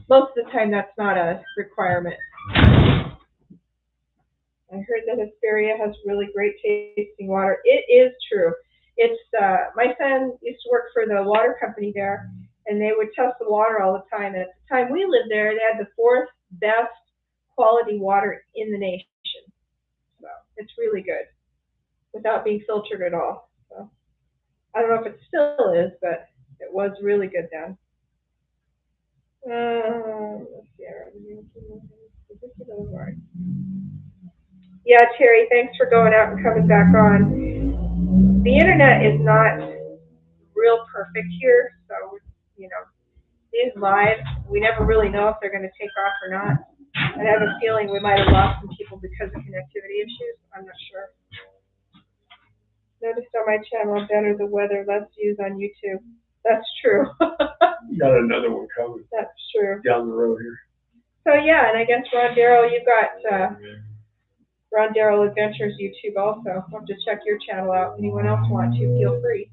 Most of the time, that's not a requirement. I heard that Hesperia has really great tasting water. It is true. It's my son used to work for the water company there, and they would test the water all the time. And at the time we lived there, they had the 4th best quality water in the nation. So it's really good without being filtered at all. So I don't know if it still is, but it was really good then. Let's see. Yeah, Terry, thanks for going out and coming back on. The internet is not real perfect here, so, you know, these live, we never really know if they're going to take off or not. I have a feeling we might have lost some people because of connectivity issues. I'm not sure. Noticed on my channel, better the weather, less views on YouTube. That's true. You got another one coming. That's true. Down the road here. So, yeah, and I guess, Ron Darrow, you've got Ron Darrow Adventures YouTube also. I'll have to check your channel out. Anyone else want to, feel free.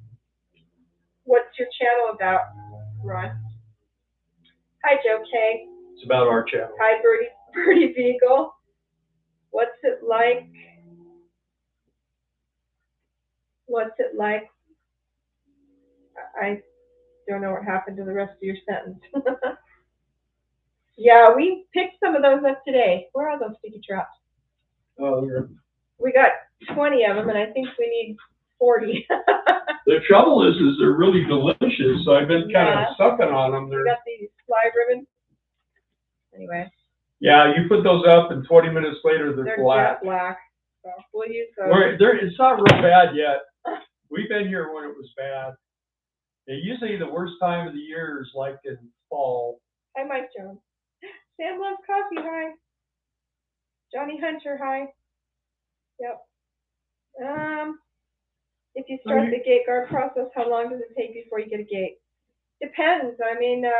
What's your channel about, Ron? Hi, Joe K. It's about our channel. Hi, Birdie Beagle. What's it like? What's it like? I don't know what happened to the rest of your sentence. Yeah, we picked some of those up today. Where are those sticky traps? Oh, you're... We got 20 of them, and I think we need 40. The trouble is they're really delicious. So I've been kind of sucking on them. We got these fly ribbons. Anyway. Yeah, you put those up, and 20 minutes later they're black. Jet black. So we'll use those. It's not real bad yet. We've been here when it was bad. And usually the worst time of the year is like in fall. Hi, Mike Jones. Sam loves coffee. Hi. Johnny Hunter. Hi. Yep. If you start the gate guard process, how long does it take before you get a gate? Depends. I mean, a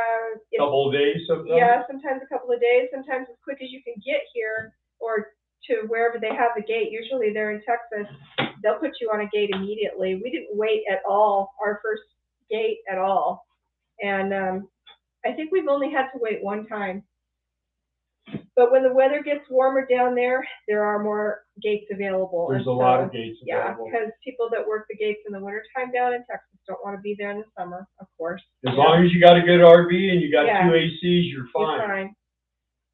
couple of days sometimes. Yeah, sometimes a couple of days. Sometimes as quick as you can get here or to wherever they have the gate. Usually they're in Texas. They'll put you on a gate immediately. We didn't wait at all, our first gate at all. And I think we've only had to wait one time. But when the weather gets warmer down there are more gates available. There's a lot of gates available. Yeah, because people that work the gates in the wintertime down in Texas don't want to be there in the summer, of course. As long as you got a good RV and you got 2 ACs, you're fine. You're fine.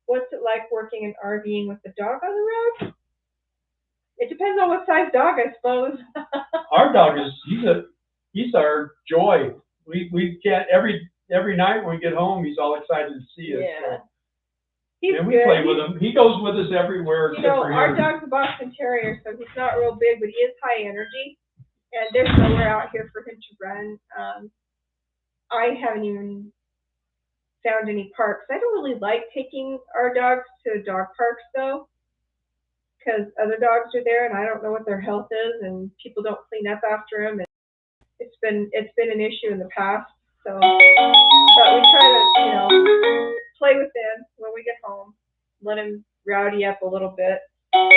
What's it like working and RVing with the dog on the road? It depends on what size dog, I suppose. Our dog he's our joy. We can't every night when we get home, he's all excited to see us. Yeah. So. And we play with him. He goes with us everywhere except for him. Our dog's a Boston Terrier, so he's not real big, but he is high energy. And there's nowhere out here for him to run. I haven't even found any parks. I don't really like taking our dogs to dog parks, though, because other dogs are there, and I don't know what their health is, and people don't clean up after them. And it's been an issue in the past. So, but we try to, play with them when we get home, let him rowdy up a little bit. But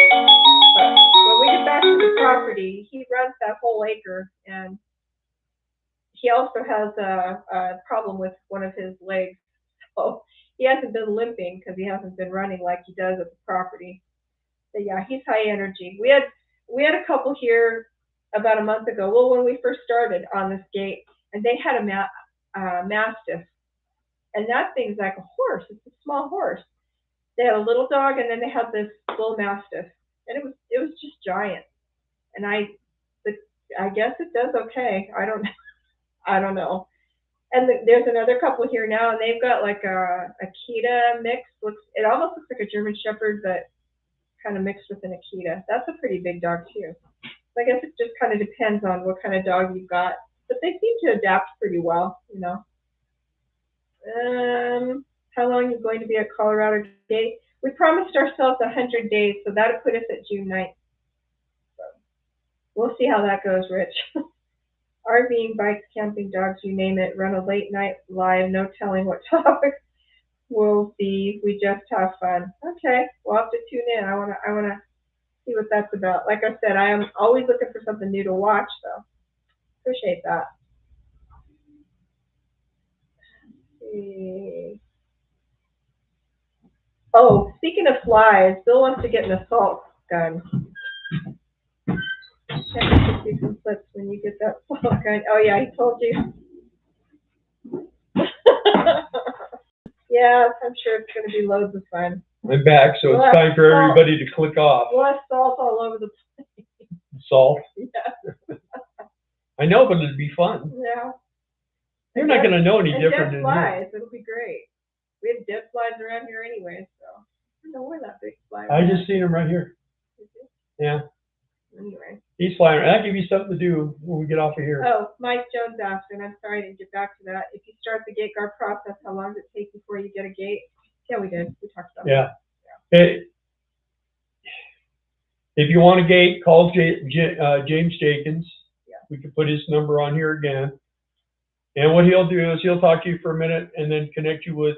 when we get back to the property, he runs that whole acre, and he also has a problem with one of his legs. So he hasn't been limping because he hasn't been running like he does at the property. But yeah, he's high energy. We had a couple here about a month ago. Well, when we first started on this gate, and they had a mastiff. And that thing's like a horse. It's a small horse. They had a little dog, and then they had this bull mastiff, and it was just giant. And I guess it does okay. I don't know. And there's another couple here now, and they've got like a Akita mix. It almost looks like a German Shepherd, but kind of mixed with an Akita. That's a pretty big dog too. So I guess it just kind of depends on what kind of dog you've got. But they seem to adapt pretty well, you know. How long are you going to be at Colorado Gate? We promised ourselves 100 days, so that'll put us at June 9th. So we'll see how that goes, Rich. RVing, bikes, camping, dogs, you name it. Run a late night live, no telling what topic will be. We just have fun. Okay, we'll have to tune in. I wanna see what that's about. Like I said, I am always looking for something new to watch, so appreciate that. Let's see. Oh, speaking of flies, Bill wants to get an assault gun. Check to see some clips when you get that assault gun. Oh yeah, he told you. Yeah, I'm sure it's going to be loads of fun. I'm back, so it's time for everybody to click off. We'll have salt all over the place. Salt? Yeah. I know, but it'd be fun. Yeah. You're not going to know any different than flies. It'll be great. We have dead flies around here anyway, so I don't know where that big fly I just seen him right here. Yeah. Anyway. He's flying. That'll give you something to do when we get off of here. Oh, Mike Jones asked, and I'm sorry I didn't get back to that. If you start the gate guard process, how long does it take before you get a gate? Yeah, we did. We talked about that. Yeah. Hey, if you want a gate, call James Jenkins. Yeah. We can put his number on here again. And what he'll do is he'll talk to you for a minute and then connect you with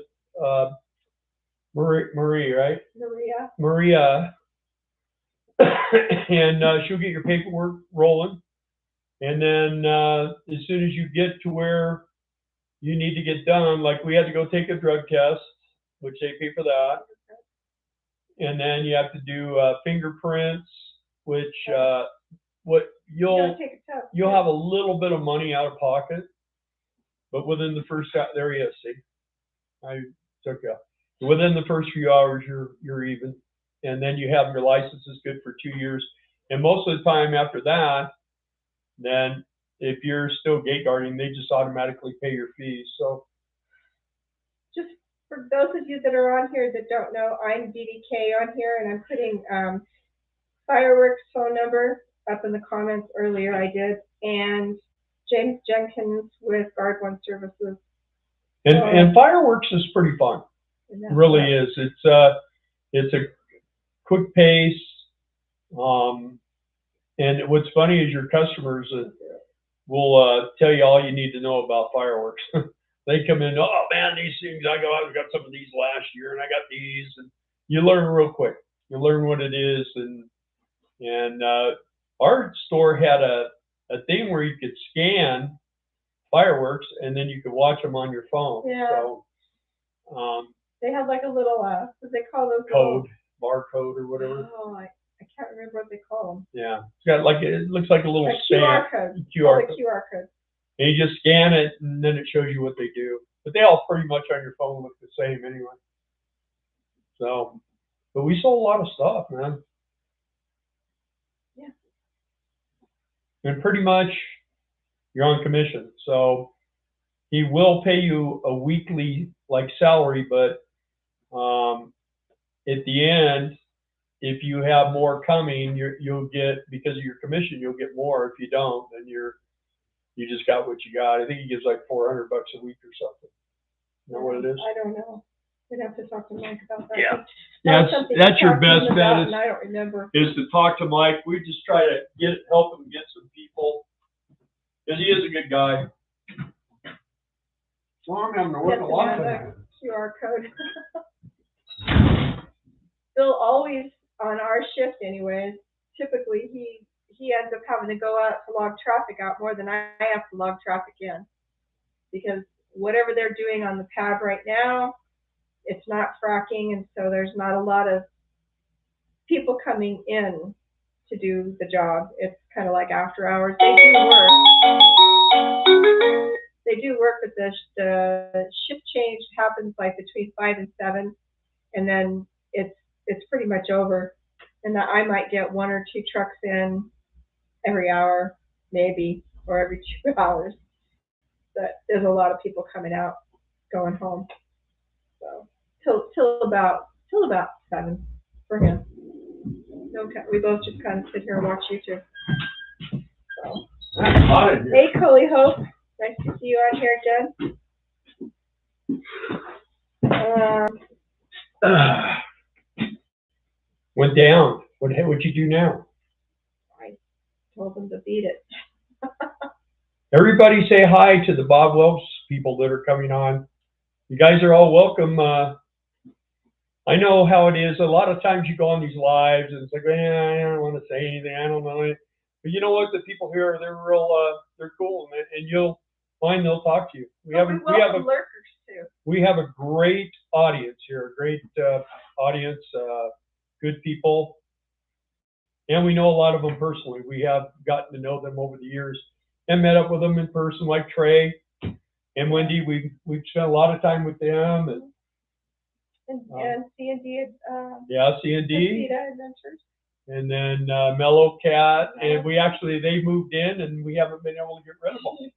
Marie, right? Maria. And she'll get your paperwork rolling. And then as soon as you get to where you need to get done, like we had to go take a drug test, which they pay for that. And then you have to do fingerprints, which you'll have a little bit of money out of pocket, but within the first there you see, I took you. Within the first few hours, you're even, and then you have your license is good for 2 years. And most of the time after that, then if you're still gate guarding, they just automatically pay your fees. So just for those of you that are on here that don't know, I'm DDK on here, and I'm putting Fireworks phone number up in the comments earlier. I did, and James Jenkins with Guard One Services. And Fireworks is pretty fun. It really is. It's a quick pace. And what's funny is your customers will tell you all you need to know about fireworks. They come in, oh man, these things, I got some of these last year and I got these, and you learn real quick. You learn what it is, and our store had a thing where you could scan fireworks and then you could watch them on your phone. Yeah. So they have like a little what they call those code, barcode or whatever. Oh, I can't remember what they call them. Yeah, it's got like it looks like a little QR code. QR code. And you just scan it, and then it shows you what they do. But they all pretty much on your phone look the same anyway. So, but we sold a lot of stuff, man. Yeah. And pretty much you're on commission. So he will pay you a weekly like salary, but at the end, if you have more coming, you'll get, because of your commission, you'll get more. If you don't, then you just got what you got. I think he gives like $400 a week or something. You know what it is? I don't know. We'd have to talk to Mike about that. Yeah, that's your best bet. I don't remember. Is to talk to Mike. We just try to help him get some people, because he is a good guy. So I'm having to work a lot. QR code. Bill always on our shift, anyways. Typically, he ends up having to go out to log traffic out more than I have to log traffic in, because whatever they're doing on the pad right now, it's not fracking, and so there's not a lot of people coming in to do the job. It's kind of like after hours. They do work, but the shift change happens like between 5 and 7, and then it's pretty much over. And that I might get 1 or 2 trucks in every hour, maybe, or every 2 hours. But there's a lot of people coming out, going home. So till about 7 for him. Okay, we both just kind of sit here and watch YouTube. So It's hot in here. Hey, Coley Hope. Nice to see you on here, Jen. Went down. What'd you do now? I told them to beat it. Everybody say hi to the Bob Welch people that are coming on. You guys are all welcome. I know how it is. A lot of times you go on these lives and it's like, I don't want to say anything. I don't know it. But you know what? The people here, they're real, they're cool, and you'll find they'll talk to you. We have lurkers too. We have a great audience here, a great audience, good people. And we know a lot of them personally. We have gotten to know them over the years and met up with them in person, like Trey and Wendy. We've spent a lot of time with them. And C&D. C&D. Adventures. And then Mellow Cat. And they moved in and we haven't been able to get rid of them.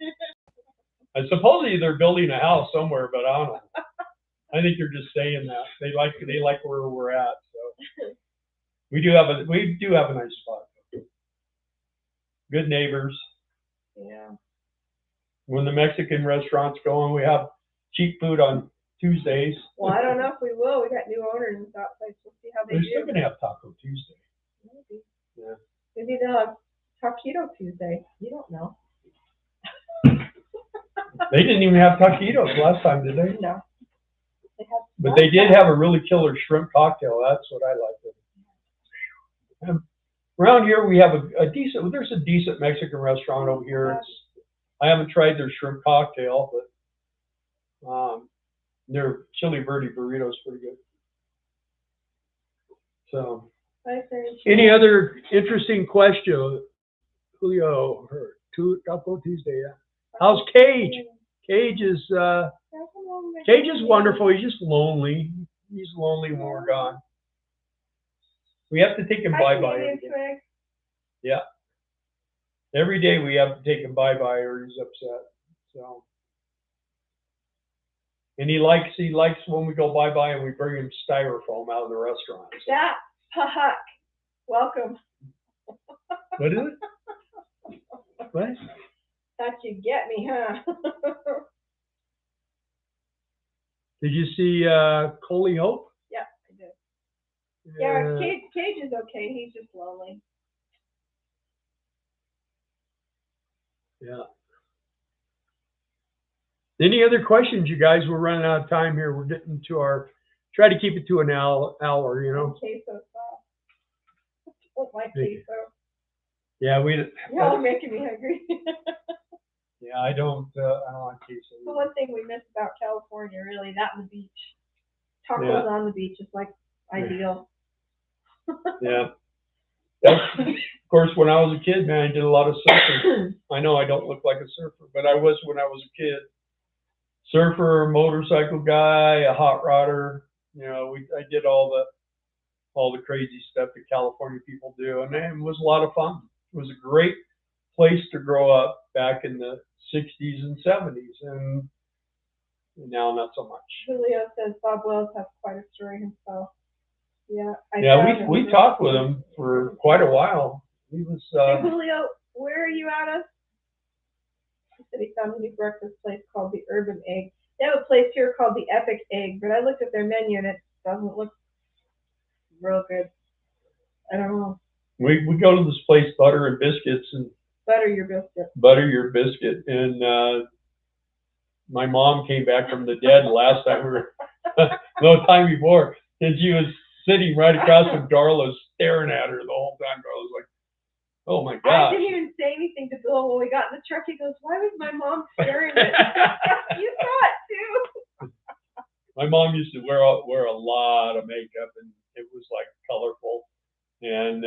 And supposedly they're building a house somewhere, but I don't know. I think they're just saying that. They like where we're at. So we do have a nice spot. Good neighbors. Yeah. When the Mexican restaurant's going, we have cheap food on Tuesdays. Well, I don't know if we will. We got new owners and stuff. So we'll see how they do. They're still gonna have Taco Tuesday. Maybe. Yeah. Maybe they'll have Taquito Tuesday. You don't know. They didn't even have taquitos last time, did they? No. But they did have a really killer shrimp cocktail. That's what I liked. Around here we have there's a decent Mexican restaurant over here. I haven't tried their shrimp cocktail, but their chili verde burrito is pretty good. So, any other interesting question? Julio, Taco Tuesday, yeah. How's Cage? Cage is wonderful. He's just lonely. He's lonely when we're gone. We have to take him bye-bye. Yeah. Every day we have to take him bye-bye or he's upset. So. And he likes when we go bye-bye and we bring him styrofoam out of the restaurant. So. That Pahak. Welcome. What is it? What? Thought you'd get me, huh? Did you see Coley Hope? Yeah, I did. Yeah, Cage is okay. He's just lonely. Yeah. Any other questions, you guys? We're running out of time here. We're getting to try to keep it to an hour, you know. Queso sauce. I don't like queso. Yeah, Y'all are making me hungry. Yeah, I don't like queso. The one thing we miss about California, really, that and the beach. Tacos on the beach is like ideal. Yeah. Of course, when I was a kid, man, I did a lot of surfing. I know I don't look like a surfer, but I was when I was a kid. Surfer, motorcycle guy, a hot rodder. You know, I did all the crazy stuff that California people do, and it was a lot of fun. It was a great place to grow up back in the 60s and 70s, and now not so much. Julio says Bob Wells has quite a story himself. Yeah. We talked with him for quite a while. He was. Hey, Julio, where are you at us? He said he found a new breakfast place called the Urban Egg. They have a place here called the Epic Egg, but I looked at their menu and it doesn't look real good. I don't know. We go to this place, Butter and Biscuits, and Butter your biscuit. Butter your biscuit, and my mom came back from the dead last time no time before, and she was sitting right across from Darla, staring at her the whole time. Darla was like, "Oh my gosh!" I didn't even say anything to Bill when we got in the truck. He goes, "Why was my mom staring at you?" You saw it too. My mom used to wear a lot of makeup, and it was like colorful. And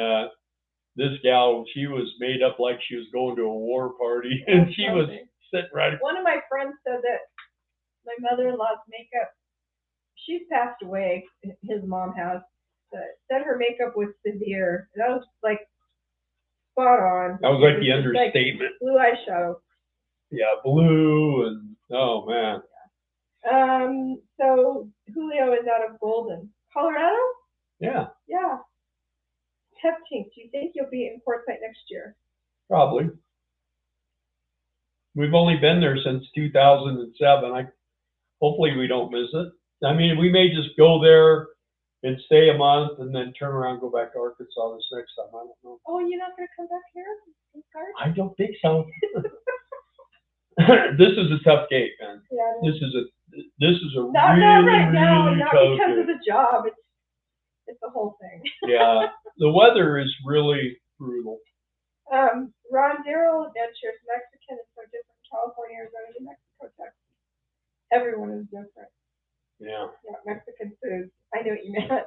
this gal, she was made up like she was going to a war party, and she was sitting right. One of my friends said that my mother-in-law's makeup, she's passed away. His mom has. Said her makeup was severe. That was like spot on. That was like the understatement. Like blue eyeshadow. Yeah, blue and oh man. So Julio is out of Golden, Colorado. Yeah. Yeah. Peptink, do you think you'll be in Quartzsite next year? Probably. We've only been there since 2007. Hopefully we don't miss it. I mean, we may just go there and stay a month and then turn around and go back to Arkansas this next time. I don't know. Oh, you're not going to come back here? I don't think so. This is a tough gate, man. Yeah. This is a not really, right now, really not tough because gate. of the job. It's the whole thing. Yeah, the weather is really brutal. Ron Zero Adventures, Mexican is so different. California, Arizona, New Mexico, Texas. Everyone is different. Yeah. Yeah, Mexican food. I know what you meant.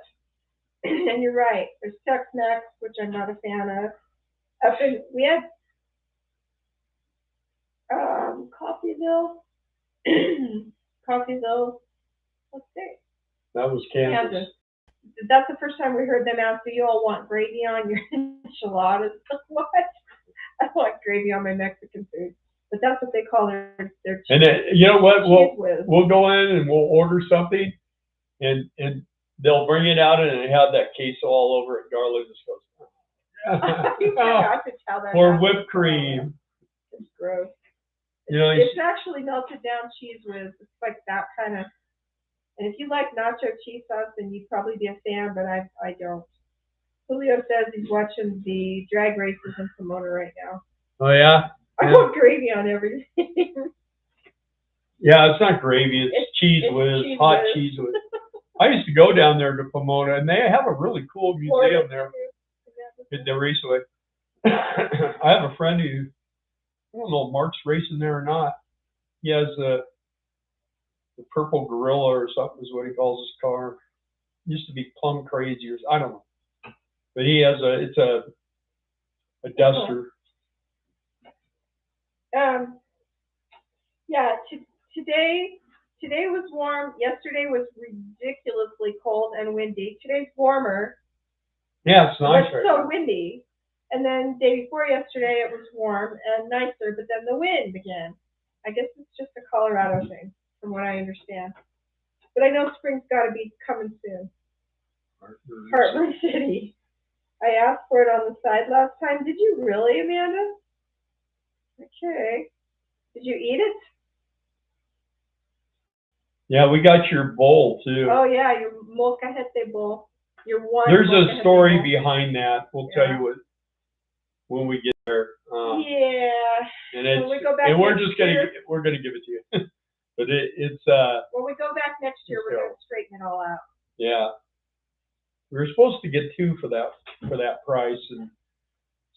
And you're right. There's Tex-Mex, which I'm not a fan of. We had Coffeeville. Coffeeville. Let's see. That was Kansas. That's the first time we heard them out. So you all want gravy on your enchiladas? What? I want gravy on my Mexican food. But that's what they call their cheese. And then, you know what? Whiz. We'll go in and we'll order something, and they'll bring it out and it have that queso all over it. Garlic just goes. You forgot to tell that. Or whipped cream. It's gross. You know, it's actually melted down cheese whiz. It's like that kind of. And if you like nacho cheese sauce, then you'd probably be a fan, but I don't. Julio says he's watching the drag races in Pomona right now. Oh, yeah? I want gravy on everything. Yeah, it's not gravy. It's cheese whiz, hot cheese whiz. I used to go down there to Pomona, and they have a really cool museum there at the raceway. I have a friend who, I don't know if Mark's racing there or not. He has the Purple Gorilla or something is what he calls his car. It used to be Plum Crazy or I don't know. But he has it's a Duster. Yeah, today was warm. Yesterday was ridiculously cold and windy. Today's warmer. Yeah, it's nice. But so windy. And then day before yesterday it was warm and nicer, but then the wind again. I guess it's just a Colorado thing, from what I understand. But I know spring's got to be coming soon. Heartburn City. I asked for it on the side last time. Did you really, Amanda? Okay. Did you eat it? Yeah, we got your bowl too. Oh yeah, your molcajete bowl. Your one. There's a story behind that. We'll tell you what when we get there. Yeah. And it's, when we go back and we're next just gonna year, we're gonna give it to you. But it's when we go back next year, we're gonna straighten it all out. Yeah. We were supposed to get 2 for that price, and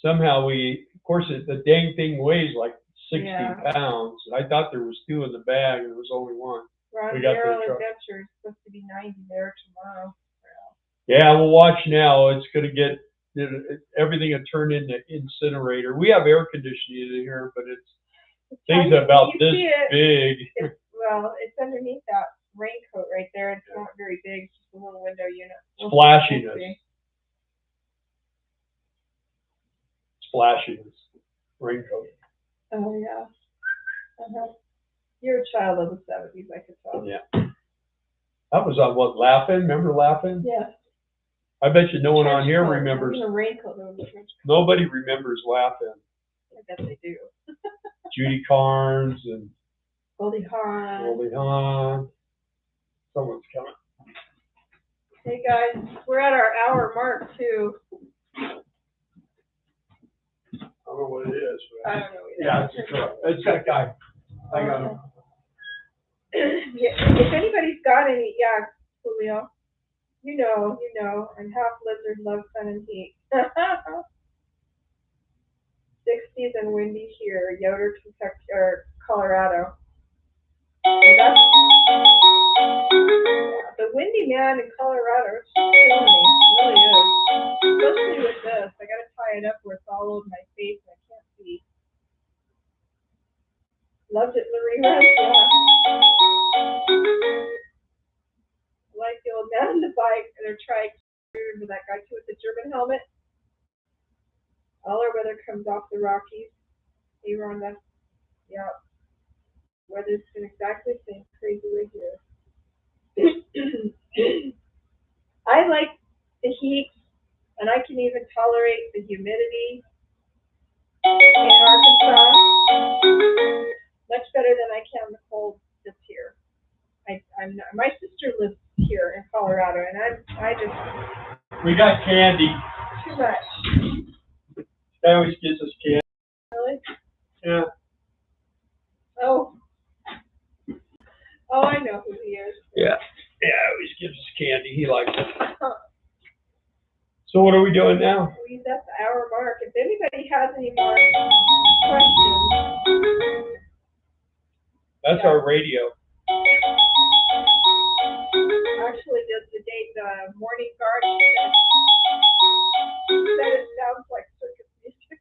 somehow of course the dang thing weighs like 60 pounds. I thought there was 2 in the bag, and there was only 1. Ron Zero Adventure is supposed to be 90 there tomorrow. Yeah, we'll watch now. It's gonna get everything will turn into incinerator. We have air conditioning in here, but things about this big. It's underneath that raincoat right there. It's not very big. It's just a little window unit. Splashiness. Splashiness. Raincoat. Oh, yeah. You're a child of the 70s, I could tell. Yeah. That was on what, Laughing? Remember Laughing? Yes. I bet you no one on here remembers. Nobody remembers Laughing. I bet they do. Judy Carnes and Goldie Hawn. Goldie Hawn. Someone's coming. Hey guys, we're at our hour mark too. I don't know what it is. I don't know either. Yeah, it's that guy. I got him. Yeah, if anybody's got any, Julio, you know, I'm half lizard, love sun and heat. 60s and windy here, Yoder, Kentucky, or Colorado. And the windy man in Colorado, it's just killing me. It really is. Especially with this. I gotta tie it up where it's all over my face and I can't see. Loved it in the rerun, yeah. Like the old man on the bike and they're trying to remember that guy too with the German helmet. All our weather comes off the Rockies. Hey Rhonda. Yeah. Weather's been exactly the same crazy way here. I like the heat and I can even tolerate the humidity in Arkansas. much better than I can the cold that's here. I'm not, my sister lives here in Colorado, and I just We got candy. too much. They always gives us candy. Really? Yeah. Oh. Oh, I know who he is. Yeah. Yeah, always gives us candy. He likes it. So what are we doing now? That's the hour mark. If anybody has any more questions. That's our radio. Actually, the morning guard said it sounds like circus music.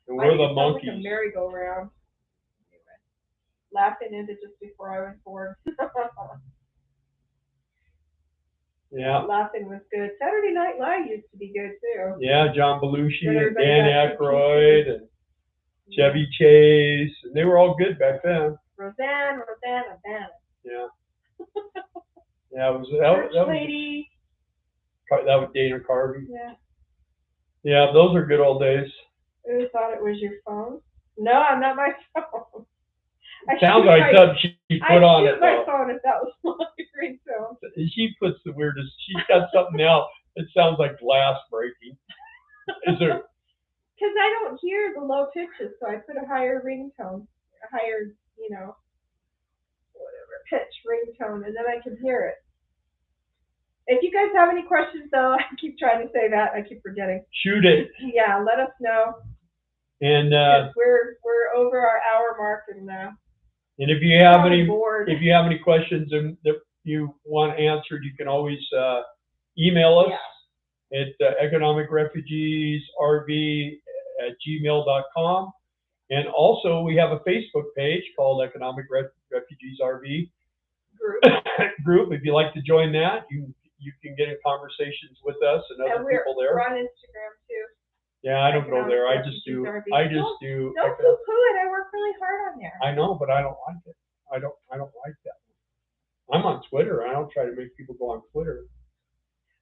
And we're the It sounds monkeys. like a merry-go-round. Anyway, laughing into just before I was born. Yeah. Laughing was good. Saturday Night Live used to be good too. Yeah, John Belushi When and everybody Dan got Aykroyd and Chevy Chase, and they were all good back then. Roseanne. Yeah. Yeah, it was that Lady. was Dana Carvey. Yeah. Yeah, those are good old days. Who thought it was your phone? No, I'm not my phone. Sounds like something she put on it. My phone if that was my ringtone. She puts the weirdest. She's got something now that sounds like glass breaking. Is there? Because I don't hear the low pitches, so I put a higher ringtone, a higher, whatever pitch ringtone, and then I can hear it. If you guys have any questions, though, I keep trying to say that, I keep forgetting. Shoot it. Yeah, let us know. And we're over our hour mark, and if you have any bored. if you have any questions that you want answered, you can always email us at economicrefugeesrv@gmail.com. And also, we have a Facebook page called Economic Refugees RV group. If you'd like to join that, you can get in conversations with us and other people there. We're on Instagram too. Yeah, I don't go there. I just do. Don't poo-poo it. I work really hard on there. I know, but I don't like it. I don't like that. I'm on Twitter. I don't try to make people go on Twitter.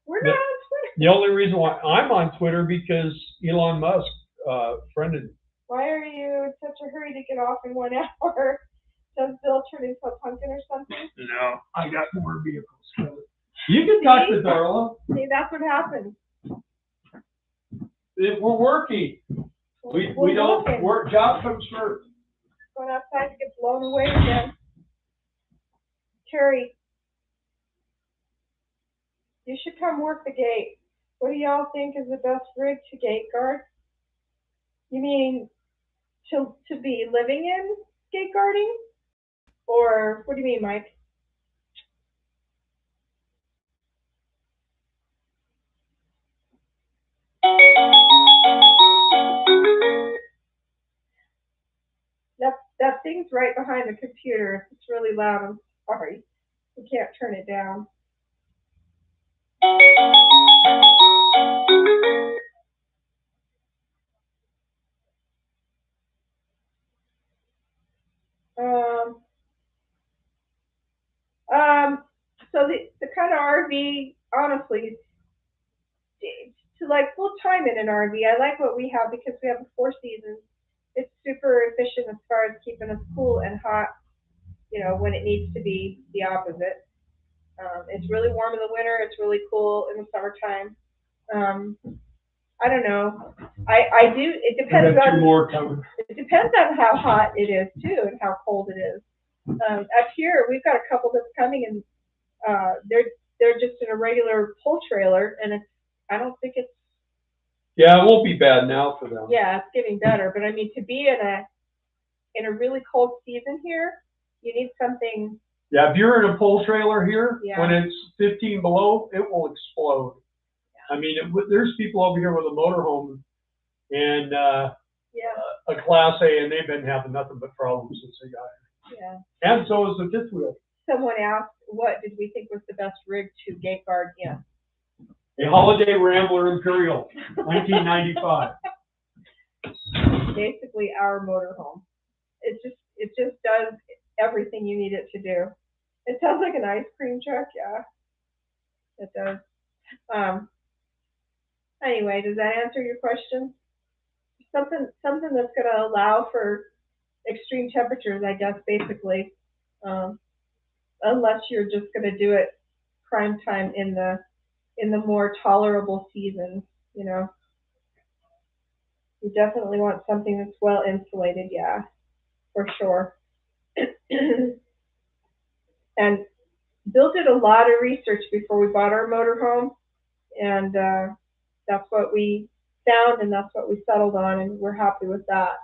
We're not on Twitter. The only reason why I'm on Twitter because Elon Musk friended. Why are you in such a hurry to get off in 1 hour? Does Bill turn into a pumpkin or something? No, I got more vehicles. You can talk to Darla. See, that's what happens. We're working. We don't work. Job comes first. Going outside to get blown away again. Terry, you should come work the gate. What do y'all think is the best rig to gate guard? You mean to be living in gate guarding? Or what do you mean, Mike? That thing's right behind the computer. If it's really loud, I'm sorry. We can't turn it down. So the kind of RV, honestly, to like full time in an RV, I like what we have because we have the 4 seasons. It's super efficient as far as keeping us cool and hot, when it needs to be the opposite. It's really warm in the winter. It's really cool in the summertime. I don't know. I do. It depends on. 2 more coming. It depends on how hot it is too, and how cold it is. Up here, we've got a couple that's coming, and they're just in a regular pull trailer, and I don't think it's. Yeah, it won't be bad now for them. Yeah, it's getting better, but I mean, to be in a really cold season here, you need something. Yeah, if you're in a pull trailer here, when it's 15 below, it will explode. Yeah. I mean, there's people over here with a motorhome and a Class A, and they've been having nothing but problems since they got here. Yeah. And so is the fifth wheel. Someone asked, what did we think was the best rig to gate guard in? A Holiday Rambler Imperial, 1995. Basically, our motorhome. It just does everything you need it to do. It sounds like an ice cream truck, yeah. It does. Anyway, does that answer your question? Something that's going to allow for extreme temperatures, I guess, basically. Unless you're just going to do it prime time in the more tolerable seasons, you know. You definitely want something that's well insulated, yeah, for sure. And Bill did a lot of research before we bought our motorhome, and that's what we found, and that's what we settled on, and we're happy with that.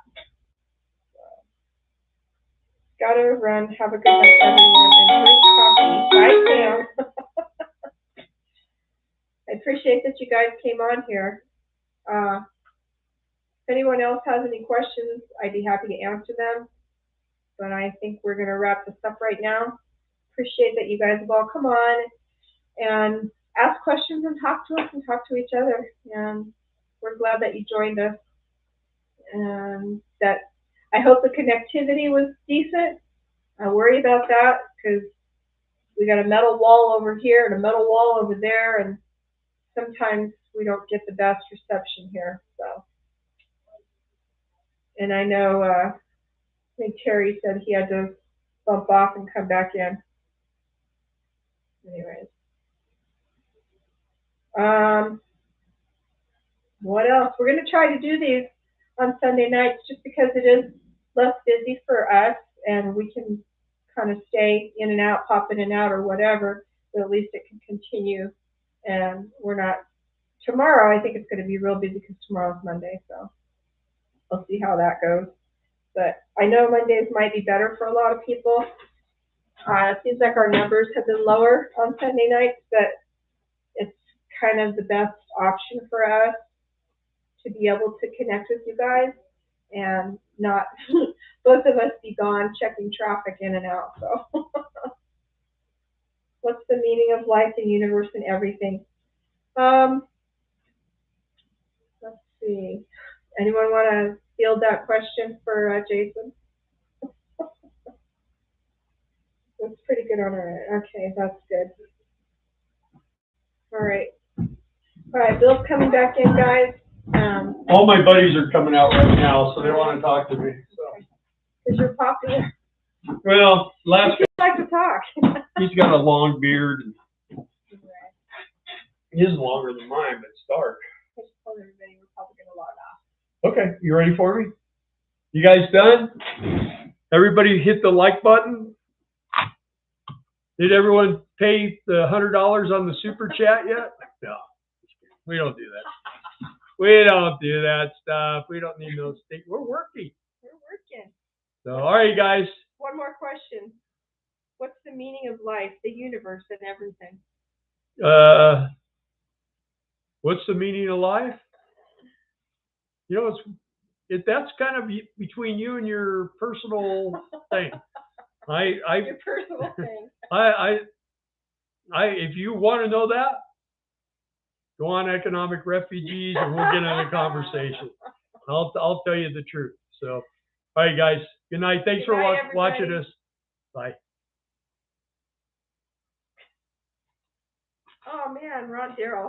Gotta run. Have a good night, everyone, and drink coffee. Bye, Sam. I appreciate that you guys came on here. If anyone else has any questions, I'd be happy to answer them. But I think we're going to wrap this up right now. Appreciate that you guys have all come on and ask questions and talk to us and talk to each other. And we're glad that you joined us. And that I hope the connectivity was decent. I worry about that because we got a metal wall over here and a metal wall over there, and sometimes we don't get the best reception here. So, and I know I think Terry said he had to bump off and come back in. Anyways, what else? We're going to try to do these on Sunday nights just because it is less busy for us and we can kind of stay in and out, pop in and out or whatever, but at least it can continue. And we're not, tomorrow I think it's going to be real busy because tomorrow's Monday, so we'll see how that goes. But I know Mondays might be better for a lot of people. It seems like our numbers have been lower on Sunday nights, but it's kind of the best option for us to be able to connect with you guys and not both of us be gone checking traffic in and out. So what's the meaning of life, the universe, and everything? Let's see. Anyone want to field that question for Jason? That's pretty good on our end. Okay, that's good. All right. All right, Bill's coming back in, guys. All my buddies are coming out right now, so they want to talk to me. So. Because you're popular. Well, last guy like to talk. He's got a long beard. His is longer than mine, but it's dark. I just told everybody we're probably going to log off. Okay, you ready for me? You guys done? Everybody hit the like button. Did everyone pay the $100 on the super chat yet? No, we don't do that. We don't do that stuff. We don't need no state. We're working. We're working. So, all right, guys. One more question. What's the meaning of life, the universe, and everything? What's the meaning of life? You know, that's kind of between you and your personal thing. Your personal thing. If you want to know that, go on Economic Refugees and we'll get in a conversation. I'll tell you the truth. So, all right, guys. Good night. Thanks for watching us. Bye. Oh man, Ron Darrell.